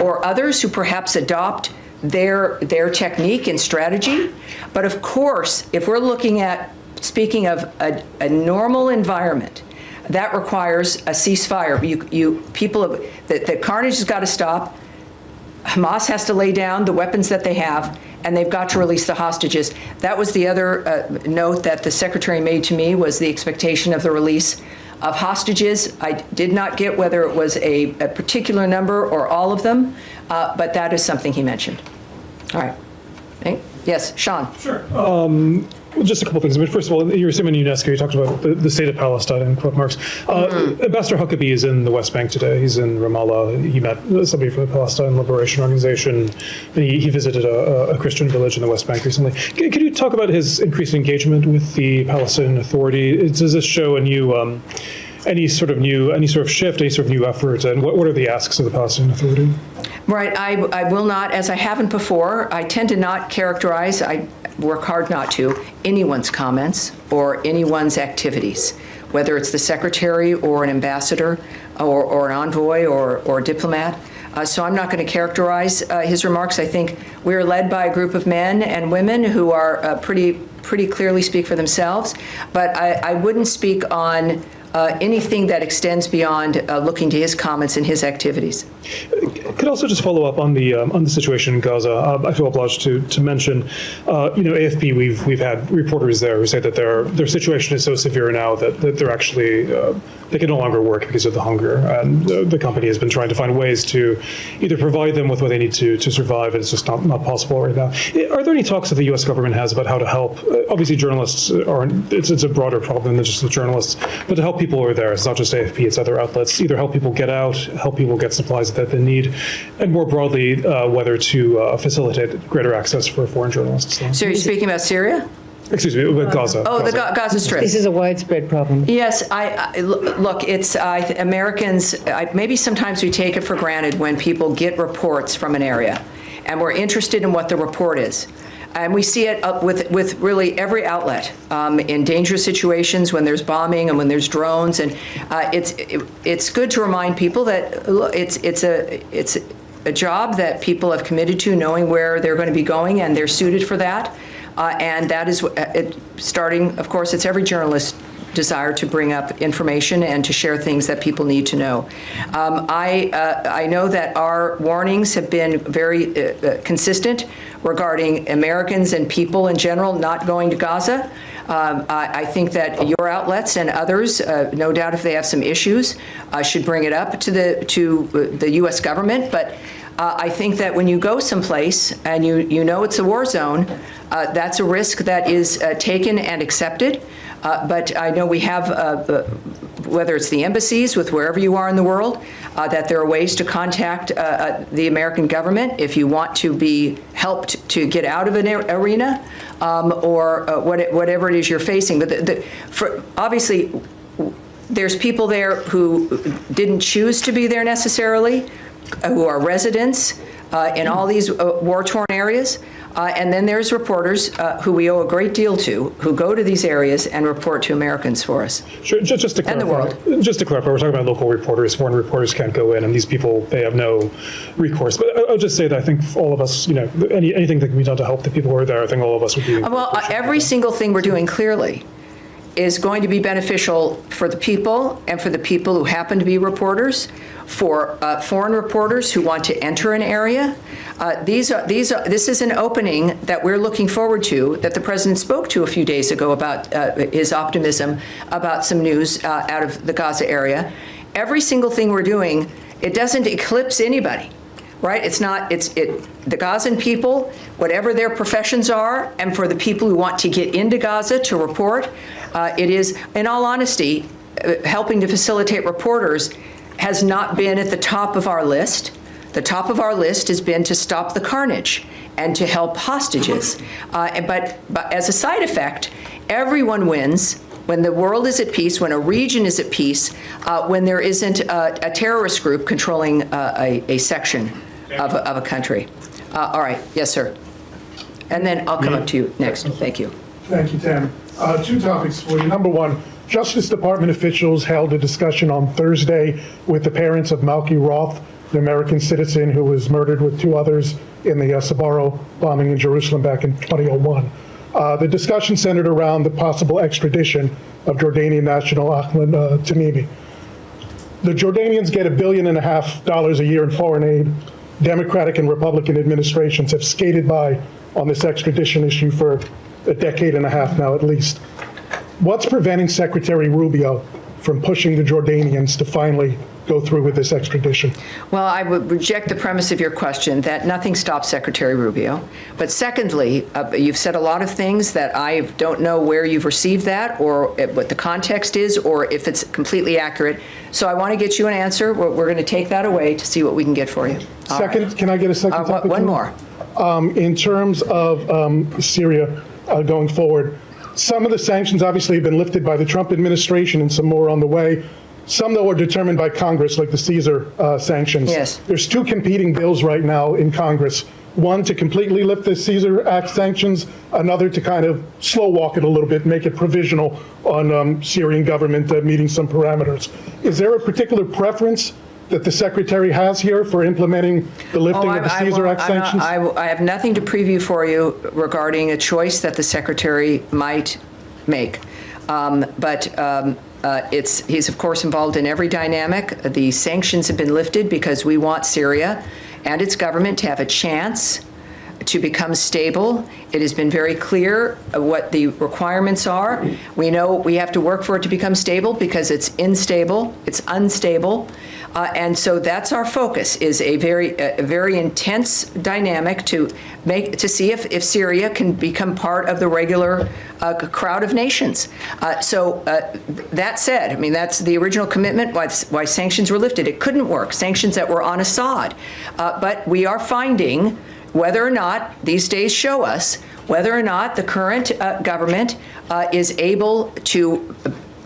or others who perhaps adopt their technique and strategy. But of course, if we're looking at, speaking of a normal environment, that requires a ceasefire. The carnage has got to stop. Hamas has to lay down the weapons that they have, and they've got to release the hostages. That was the other note that the secretary made to me, was the expectation of the release of hostages. I did not get whether it was a particular number or all of them, but that is something he mentioned. All right. Okay. Yes, Sean. Sure. Just a couple things. I mean, first of all, you're assuming UNESCO, you talked about the state of Palestine in quote marks. Ambassador Huckabee is in the West Bank today. He's in Ramallah. He met somebody from the Palestine Liberation Organization. He visited a Christian village in the West Bank recently. Could you talk about his increased engagement with the Palestinian Authority? Does this show a new, any sort of shift, any sort of new effort, and what are the asks of the Palestinian Authority? Right, I will not, as I haven't before, I tend to not characterize, I work hard not to, anyone's comments or anyone's activities, whether it's the secretary or an ambassador or an envoy or diplomat. So I'm not going to characterize his remarks. I think we're led by a group of men and women who are pretty clearly speak for themselves, but I wouldn't speak on anything that extends beyond looking to his comments and his activities. Could also just follow up on the situation in Gaza. I feel obliged to mention, AFP. We've had reporters there who say that their situation is so severe now that they're actually they can no longer work because of the hunger, and the company has been trying to find ways to either provide them with what they need to survive, and it's just not possible right now. Are there any talks that the U.S. government has about how to help? Obviously, journalists aren't. It's a broader problem than just the journalists, but to help people who are there. It's not just AFP; it's other outlets. Either help people get out, help people get supplies that they need, and more broadly, whether to facilitate greater access for foreign journalists. So you're speaking about Syria? Excuse me, with Gaza. Oh, the Gaza Strip. This is a widespread problem. Yes, look, it's Americans, maybe sometimes we take it for granted when people get reports from an area, and we're interested in what the report is. And we see it with really every outlet in dangerous situations, when there's bombing and when there's drones. And it's good to remind people that it's a job that people have committed to, knowing where they're going to be going, and they're suited for that. And that is starting, of course, it's every journalist's desire to bring up information and to share things that people need to know. I know that our warnings have been very consistent regarding Americans and people in general not going to Gaza. I think that your outlets and others, no doubt if they have some issues, should bring it up to the U.S. government. But I think that when you go someplace and you know it's a war zone, that's a risk that is taken and accepted. But I know we have, whether it's the embassies with wherever you are in the world, that there are ways to contact the American government if you want to be helped to get out of an arena or whatever it is you're facing. But obviously, there's people there who didn't choose to be there necessarily, who are residents in all these war-torn areas. And then there's reporters who we owe a great deal to, who go to these areas and report to Americans for us. Sure, just to clarify, and the world. Just to clarify, we're talking about local reporters. Foreign reporters can't go in, and these people, they have no recourse. But I'll just say that I think all of us, anything that can be done to help the people who are there, I think all of us would be. Well, every single thing we're doing clearly is going to be beneficial for the people and for the people who happen to be reporters, for foreign reporters who want to enter an area. This is an opening that we're looking forward to, that the president spoke to a few days ago about his optimism about some news out of the Gaza area. Every single thing we're doing, it doesn't eclipse anybody, right? The Gazan people, whatever their professions are, and for the people who want to get into Gaza to report, it is, in all honesty, helping to facilitate reporters has not been at the top of our list. The top of our list has been to stop the carnage and to help hostages. But as a side effect, everyone wins when the world is at peace, when a region is at peace, when there isn't a terrorist group controlling a section of a country. All right, yes, sir. And then I'll come up to you next. Thank you. Thank you, Tammy. Two topics for you. Number one, Justice Department officials held a discussion on Thursday with the parents of Malky Roth, the American citizen who was murdered with two others in the Sbarro bombing in Jerusalem back in 2001. The discussion centered around the possible extradition of Jordanian national Ahmed Tamimi. The Jordanians get $1.5 billion a year in foreign aid. Democratic and Republican administrations have skated by on this extradition issue for a decade and a half now, at least. What's preventing Secretary Rubio from pushing the Jordanians to finally go through with this extradition? Well, I would reject the premise of your question that nothing stops Secretary Rubio. But secondly, you've said a lot of things that I don't know where you've received that or what the context is or if it's completely accurate. So I want to get you an answer. We're going to take that away to see what we can get for you. Second, can I get a second topic? One more. In terms of Syria going forward, some of the sanctions obviously have been lifted by the Trump administration and some more on the way. Some, though, are determined by Congress, like the Caesar sanctions. Yes. There's two competing bills right now in Congress. One to completely lift the Caesar Act sanctions, another to kind of slow walk it a little bit, make it provisional on Syrian government meeting some parameters. Is there a particular preference that the Secretary has here for implementing the lifting of the Caesar Act sanctions? I have nothing to preview for you regarding a choice that the Secretary might make. He's, of course, involved in every dynamic. The sanctions have been lifted because we want Syria and its government to have a chance to become stable. It has been very clear what the requirements are. We know we have to work for it to become stable because it's unstable. And so that's our focus, is a very intense dynamic to see if Syria can become part of the regular crowd of nations. That said, I mean, that's the original commitment, why sanctions were lifted. It couldn't work, sanctions that were on Assad. But we are finding whether or not, these days show us, whether or not the current government is able to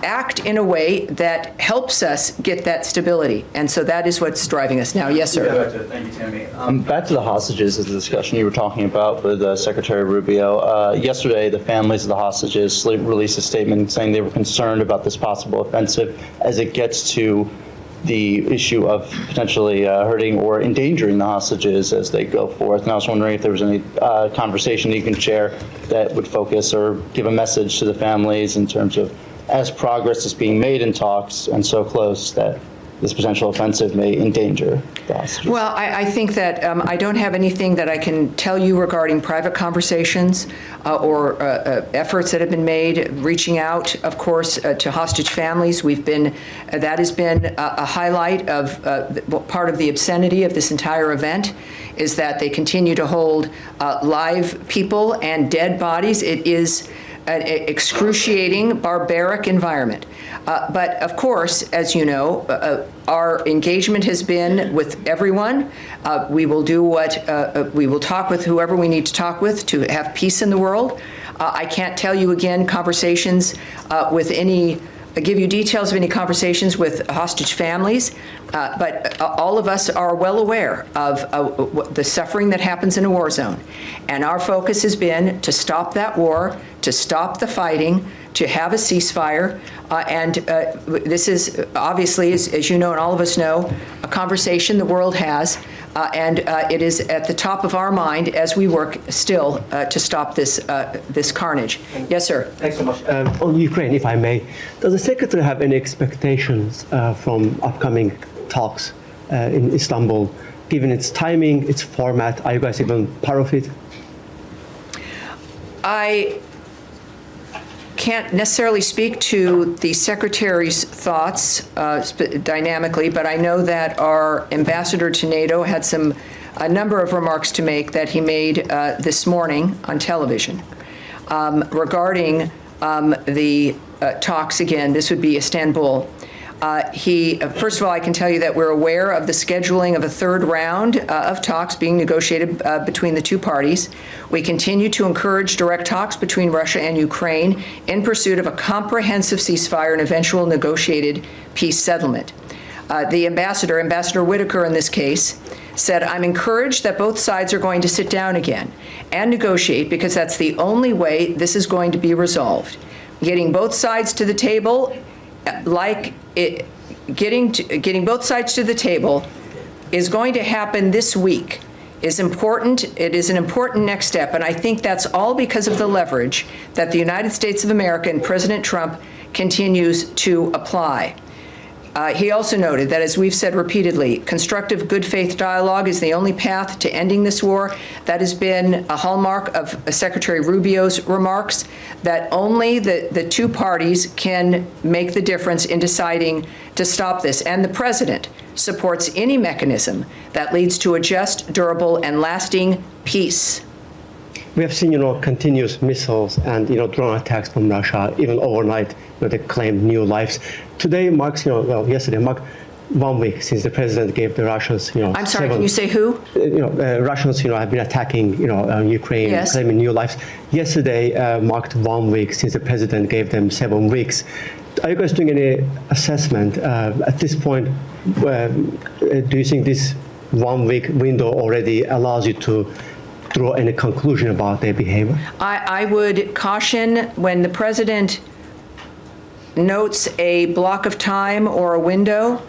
act in a way that helps us get that stability. And so that is what's driving us now. Yes, sir. Thank you, Tammy. Back to the hostages, is the discussion you were talking about with Secretary Rubio. Yesterday, the families of the hostages released a statement saying they were concerned about this possible offensive as it gets to the issue of potentially hurting or endangering the hostages as they go forth. And I was wondering if there was any conversation that you can share that would focus or give a message to the families in terms of, as progress is being made in talks and so close, that this potential offensive may endanger the hostages. Well, I think that I don't have anything that I can tell you regarding private conversations or efforts that have been made, reaching out, of course, to hostage families. That has been a highlight of part of the obscenity of this entire event, is that they continue to hold live people and dead bodies. It is an excruciating, barbaric environment. But of course, as you know, our engagement has been with everyone. We will do we will talk with whoever we need to talk with to have peace in the world. I can't tell you again conversations give you details of any conversations with hostage families, but all of us are well aware of the suffering that happens in a war zone. And our focus has been to stop that war, to stop the fighting, to have a ceasefire. This is obviously, as you know and all of us know, a conversation the world has, and it is at the top of our mind as we work still to stop this carnage. Yes, sir. Thanks so much. On Ukraine, if I may, does the Secretary have any expectations from upcoming talks in Istanbul, given its timing, its format? Are you guys even part of it? I can't necessarily speak to the Secretary's thoughts dynamically, but I know that our ambassador to NATO had a number of remarks to make that he made this morning on television regarding the talks. Again, this would be Istanbul. First of all, I can tell you that we're aware of the scheduling of a third round of talks being negotiated between the two parties. We continue to encourage direct talks between Russia and Ukraine in pursuit of a comprehensive ceasefire and eventual negotiated peace settlement. The Ambassador Whitaker in this case, said, "I'm encouraged that both sides are going to sit down again and negotiate because that's the only way this is going to be resolved. Getting both sides to the table, getting both sides to the table is going to happen this week. Is important. It is an important next step, and I think that's all because of the leverage that the United States of America and President Trump continues to apply." He also noted that, as we've said repeatedly, constructive good faith dialogue is the only path to ending this war. That has been a hallmark of Secretary Rubio's remarks, that only the two parties can make the difference in deciding to stop this. And the president supports any mechanism that leads to a just, durable, and lasting peace. We have seen, continuous missiles and, drone attacks from Russia, even overnight, they claimed new lives. Today marks, yesterday marked 1 week since the president gave the Russians, I'm sorry, can you say who? Russians, have been attacking, Ukraine, Yes. claiming new lives. Yesterday marked 1 week since the president gave them 7 weeks. Are you guys doing any assessment at this point? Do you think this 1 week window already allows you to draw any conclusion about their behavior? I would caution when the president notes a block of time or a window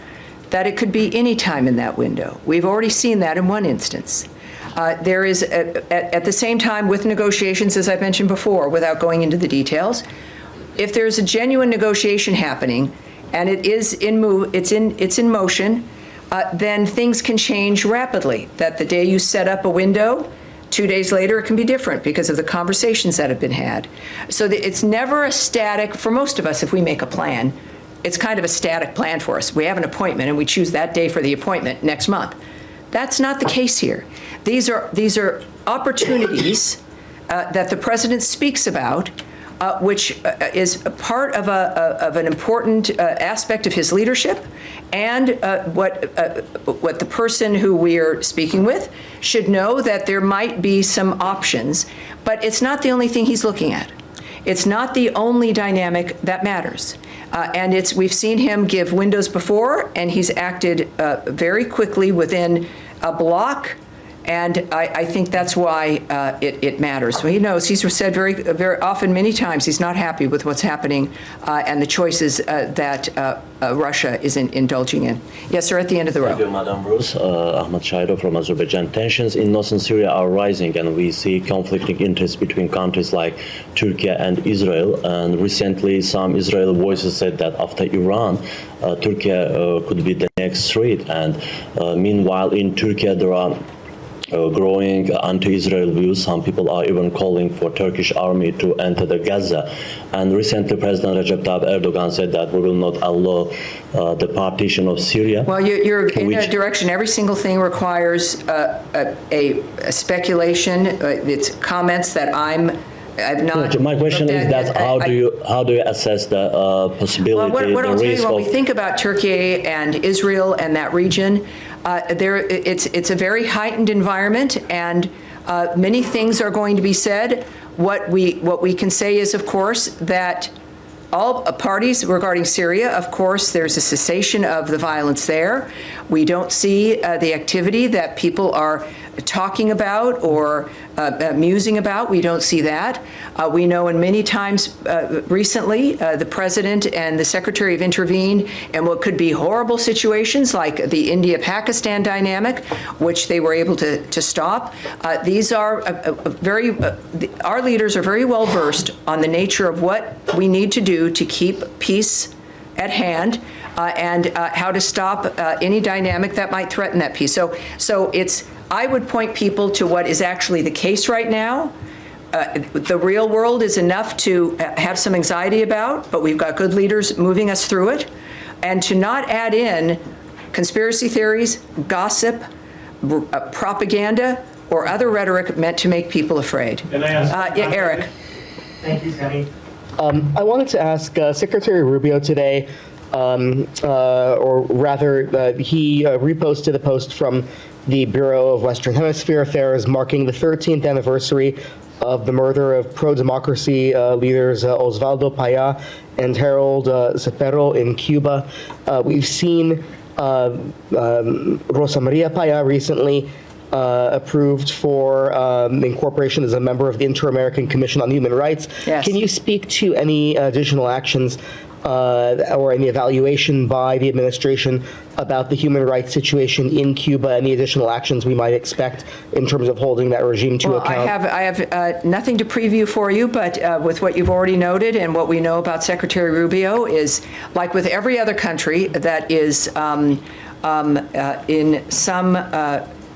that it could be any time in that window. We've already seen that in one instance. There is, at the same time, with negotiations, as I've mentioned before, without going into the details, if there's a genuine negotiation happening and it's in motion, then things can change rapidly. That the day you set up a window, 2 days later, it can be different because of the conversations that have been had. So it's never a static, for most of us, if we make a plan, it's kind of a static plan for us. We have an appointment and we choose that day for the appointment next month. That's not the case here. These are opportunities that the president speaks about, which is a part of an important aspect of his leadership, and what the person who we are speaking with should know, that there might be some options, but it's not the only thing he's looking at. It's not the only dynamic that matters. And we've seen him give windows before, and he's acted very quickly within a block. And I think that's why it matters. So he knows, he's said very, very often, many times, he's not happy with what's happening and the choices that Russia is indulging in. Yes, sir, at the end of the row. Thank you, Madam Bruce. Ahmad Shaido from Azerbaijan. Tensions in northern Syria are rising, and we see conflicting interests between countries like Turkey and Israel. And recently, some Israeli voices said that after Iran, Turkey could be the next threat. And meanwhile, in Turkey, there are growing anti-Israel views. Some people are even calling for Turkish army to enter the Gaza. And recently, President Recep Tayyip Erdogan said that we will not allow the partition of Syria. Well, you're in that direction. Every single thing requires a speculation. It's comments that I've not. My question is that how do you assess the possibility? Well, what I'll tell you, when we of think about Turkey and Israel and that region, it's a very heightened environment, and many things are going to be said. What we can say is, of course, that all parties regarding Syria, of course, there's a cessation of the violence there. We don't see the activity that people are talking about or musing about. We don't see that. We know in many times recently, the president and the secretary have intervened in what could be horrible situations like the India-Pakistan dynamic, which they were able to stop. These are our leaders are very well versed on the nature of what we need to do to keep peace at hand, and how to stop any dynamic that might threaten that peace. So I would point people to what is actually the case right now. The real world is enough to have some anxiety about, but we've got good leaders moving us through it. And to not add in conspiracy theories, gossip, propaganda, or other rhetoric meant to make people afraid. Can I ask? Yeah, Eric. Thank you, Tammy. I wanted to ask Secretary Rubio today, or rather, he reposted a post from the Bureau of Western Hemisphere Affairs marking the 13th anniversary of the murder of pro-democracy leaders Osvaldo Paya and Harold Cepero in Cuba. We've seen Rosa Maria Paya recently approved for incorporation as a member of the Inter-American Commission on Human Rights. Yes. Can you speak to any additional actions or any evaluation by the administration about the human rights situation in Cuba, any additional actions we might expect in terms of holding that regime to account? I have nothing to preview for you, but with what you've already noted and what we know about Secretary Rubio is, like with every other country that is in some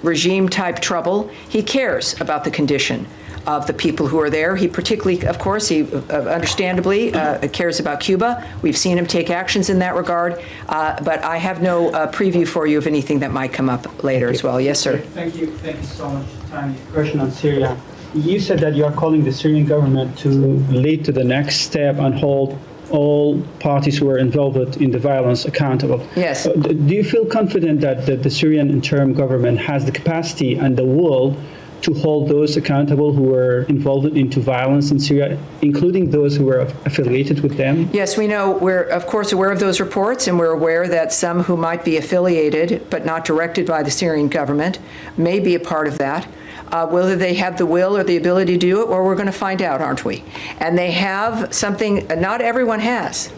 regime-type trouble, he cares about the condition of the people who are there. He particularly, of course, he understandably cares about Cuba. We've seen him take actions in that regard, but I have no preview for you of anything that might come up later as well. Yes, sir. Thank you so much, Tammy. Question on Syria. You said that you are calling the Syrian government to lead to the next step and hold all parties who are involved in the violence accountable. Yes. Do you feel confident that the Syrian interim government has the capacity and the will to hold those accountable who were involved into violence in Syria, including those who were affiliated with them? Yes, we know. We're, of course, aware of those reports, and we're aware that some who might be affiliated but not directed by the Syrian government may be a part of that. Whether they have the will or the ability to do it, well, we're going to find out, aren't we? And they have something not everyone has,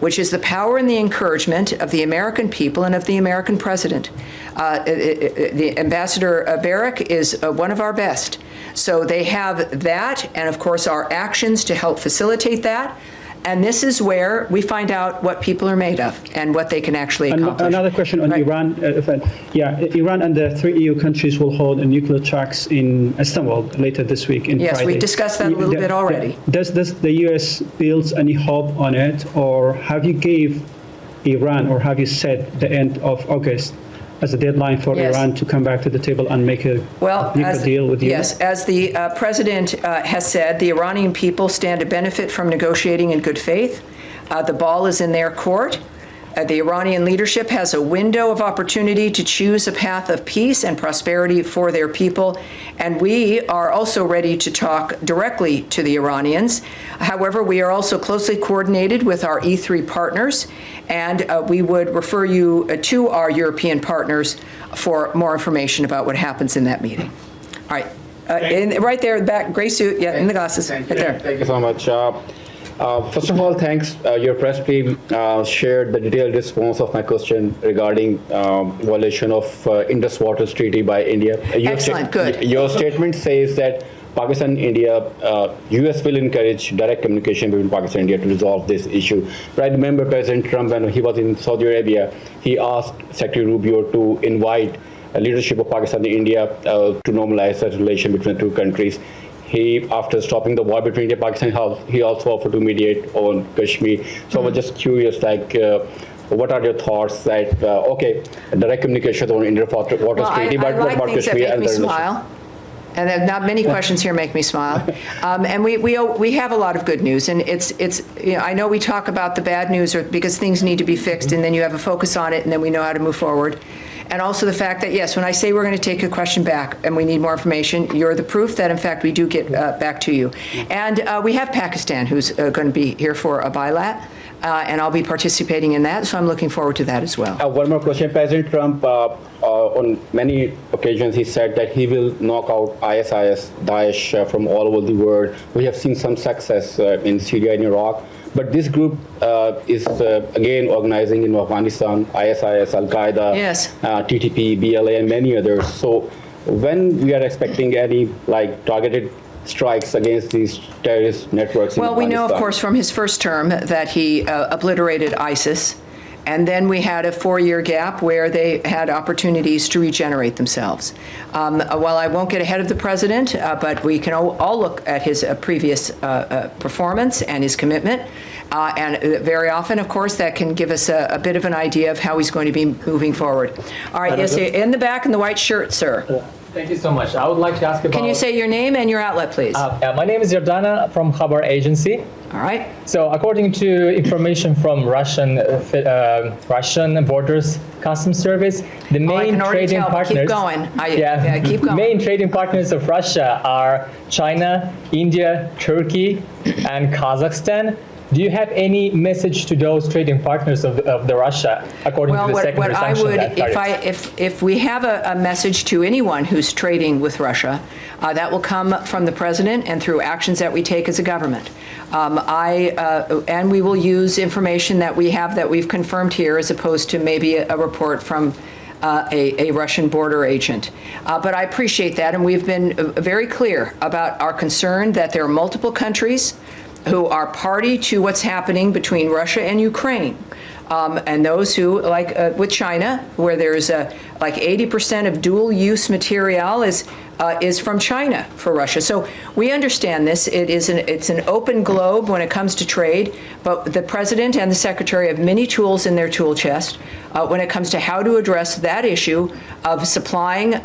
which is the power and the encouragement of the American people and of the American president. The Ambassador Barrack is one of our best. So they have that, and of course our actions to help facilitate that. And this is where we find out what people are made of and what they can actually accomplish. Another question on Iran. Iran and the 3 EU countries will hold a nuclear talks in Istanbul later this week. Yes, Friday. we discussed that a little bit already. Does the U.S. build any hope on it, or have you gave Iran, or have you set the end of August as a deadline for Iran to come back to the table and make a nuclear deal with you? Yes, as the president has said, the Iranian people stand to benefit from negotiating in good faith. The ball is in their court. The Iranian leadership has a window of opportunity to choose a path of peace and prosperity for their people, and we are also ready to talk directly to the Iranians. However, we are also closely coordinated with our E3 partners, and we would refer you to our European partners for more information about what happens in that meeting. All right, right there, back, gray suit, in the glasses, right there. Thank you so much. First of all, thanks. Your press team shared the detailed response of my question regarding violation of Indus Waters Treaty by India. Excellent, good. Your statement says that Pakistan and India, US will encourage direct communication between Pakistan and India to resolve this issue. But I remember President Trump, when he was in Saudi Arabia, he asked Secretary Rubio to invite leadership of Pakistan and India to normalize that relation between the two countries. He, after stopping the war between India and Pakistan, he also offered to mediate on Kashmir. So I was just curious, what are your thoughts that, direct communication on Indian Waters Treaty, but what about Kashmir and the relation? Smile. And not many questions here make me smile. And we have a lot of good news, and it's I know we talk about the bad news because things need to be fixed, and then you have a focus on it, and then we know how to move forward. And also the fact that, yes, when I say we're going to take a question back and we need more information, you're the proof that, in fact, we do get back to you. And we have Pakistan, who's going to be here for a bilat, and I'll be participating in that, so I'm looking forward to that as well. One more question. President Trump, on many occasions, he said that he will knock out ISIS, Daesh, from all over the world. We have seen some success in Syria and Iraq. But this group is, again, organizing in Afghanistan, ISIS, Al-Qaeda, TTP, BLA, and many others. So when we are expecting any targeted strikes against these terrorist networks in Afghanistan? Well, we know, of course, from his first term that he obliterated ISIS. And then we had a 4-year gap where they had opportunities to regenerate themselves. While I won't get ahead of the president, but we can all look at his previous performance and his commitment. And very often, of course, that can give us a bit of an idea of how he's going to be moving forward. All right, yes, in the back in the white shirt, sir. Thank you so much. I would like to ask about... Can you say your name and your outlet, please? My name is Yordana from Khabar Agency. All right. So according to information from Russian Borders Customs Service, the main trading partners... Keep going. Keep going. Main trading partners of Russia are China, India, Turkey, and Kazakhstan. Do you have any message to those trading partners of the Russia, according to the secondary sanction? If we have a message to anyone who's trading with Russia, that will come from the president and through actions that we take as a government. And we will use information that we have that we've confirmed here, as opposed to maybe a report from a Russian border agent. But I appreciate that, and we've been very clear about our concern that there are multiple countries who are party to what's happening between Russia and Ukraine. And those who, like with China, where there's like 80% of dual-use material is from China for Russia. So we understand this. It's an open globe when it comes to trade, but the president and the secretary have many tools in their tool chest when it comes to how to address that issue of supplying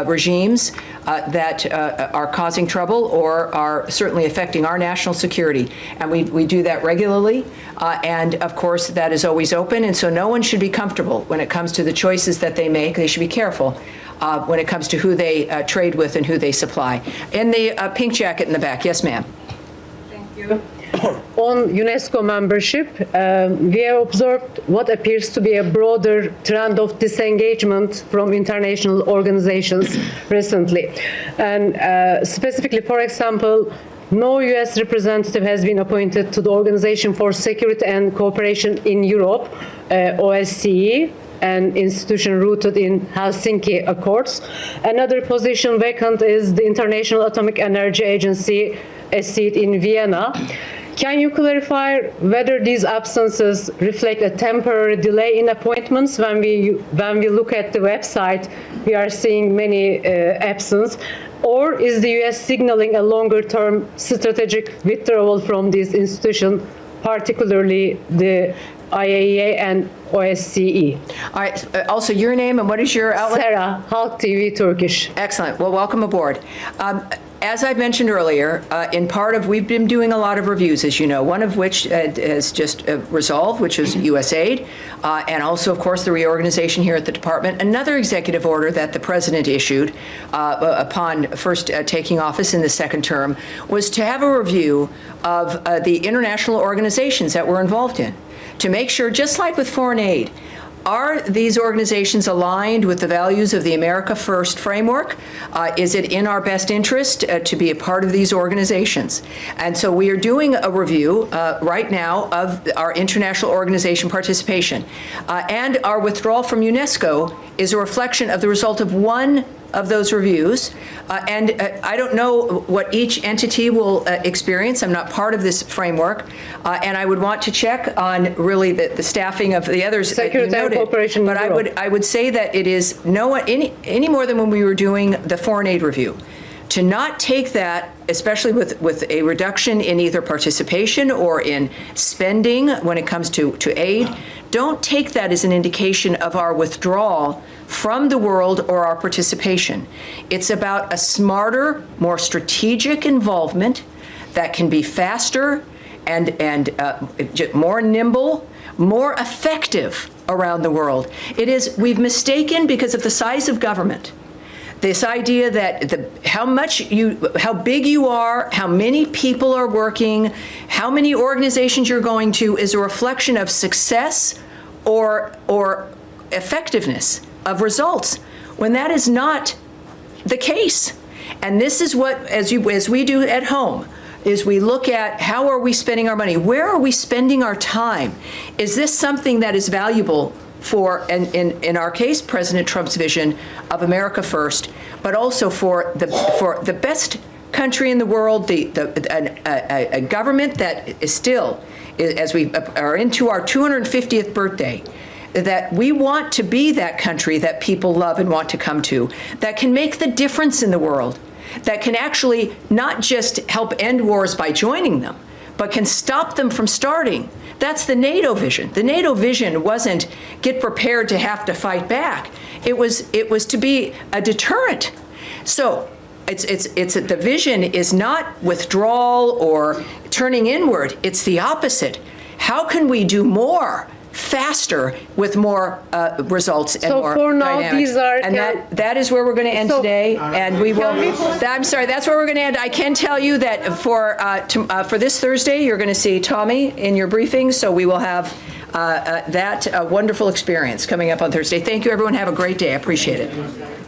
regimes that are causing trouble or are certainly affecting our national security. And we do that regularly. And of course, that is always open. And so no one should be comfortable when it comes to the choices that they make. They should be careful when it comes to who they trade with and who they supply. In the pink jacket in the back. Yes, ma'am. Thank you. On UNESCO membership, we have observed what appears to be a broader trend of disengagement from international organizations recently. And specifically, for example, no U.S. representative has been appointed to the Organization for Security and Cooperation in Europe, OSCE, an institution rooted in Helsinki Accords. Another position vacant is the International Atomic Energy Agency, a seat in Vienna. Can you clarify whether these absences reflect a temporary delay in appointments? When we look at the website, we are seeing many absences. Or is the U.S. signaling a longer-term strategic withdrawal from these institutions, particularly the IAEA and OSCE? All right. Also, your name and what is your outlet? Sarah, Halk TV, Turkish. Excellent. Well, welcome aboard. As I mentioned earlier, we've been doing a lot of reviews, as you know, one of which has just resolved, which is USAID, and also, of course, the reorganization here at the department. Another executive order that the president issued upon first taking office in the second term was to have a review of the international organizations that we're involved in, to make sure, just like with foreign aid, are these organizations aligned with the values of the America First framework? Is it in our best interest to be a part of these organizations? And so we are doing a review right now of our international organization participation. And our withdrawal from UNESCO is a reflection of the result of one of those reviews. And I don't know what each entity will experience. I'm not part of this framework. And I would want to check on really the staffing of the others that you noted. But I would say that it is any more than when we were doing the foreign aid review. To not take that, especially with a reduction in either participation or in spending when it comes to aid, don't take that as an indication of our withdrawal from the world or our participation. It's about a smarter, more strategic involvement that can be faster and more nimble, more effective around the world. We've mistaken, because of the size of government, this idea that how big you are, how many people are working, how many organizations you're going to is a reflection of success or effectiveness of results, when that is not the case. And this is what, as we do at home, is we look at how are we spending our money? Where are we spending our time? Is this something that is valuable for, in our case, President Trump's vision of America First, but also for the best country in the world, a government that is still, as we are into our 250th birthday, that we want to be that country that people love and want to come to, that can make the difference in the world, that can actually not just help end wars by joining them, but can stop them from starting. That's the NATO vision. The NATO vision wasn't get prepared to have to fight back. It was to be a deterrent. So the vision is not withdrawal or turning inward. It's the opposite. How can we do more faster with more results and more for now, dynamics? these are and that is where we're going to end today. And we will. I'm sorry. That's where we're going to end. I can tell you that for this Thursday, you're going to see Tommy in your briefing. So we will have that wonderful experience coming up on Thursday. Thank you, everyone. Have a great day. I appreciate it.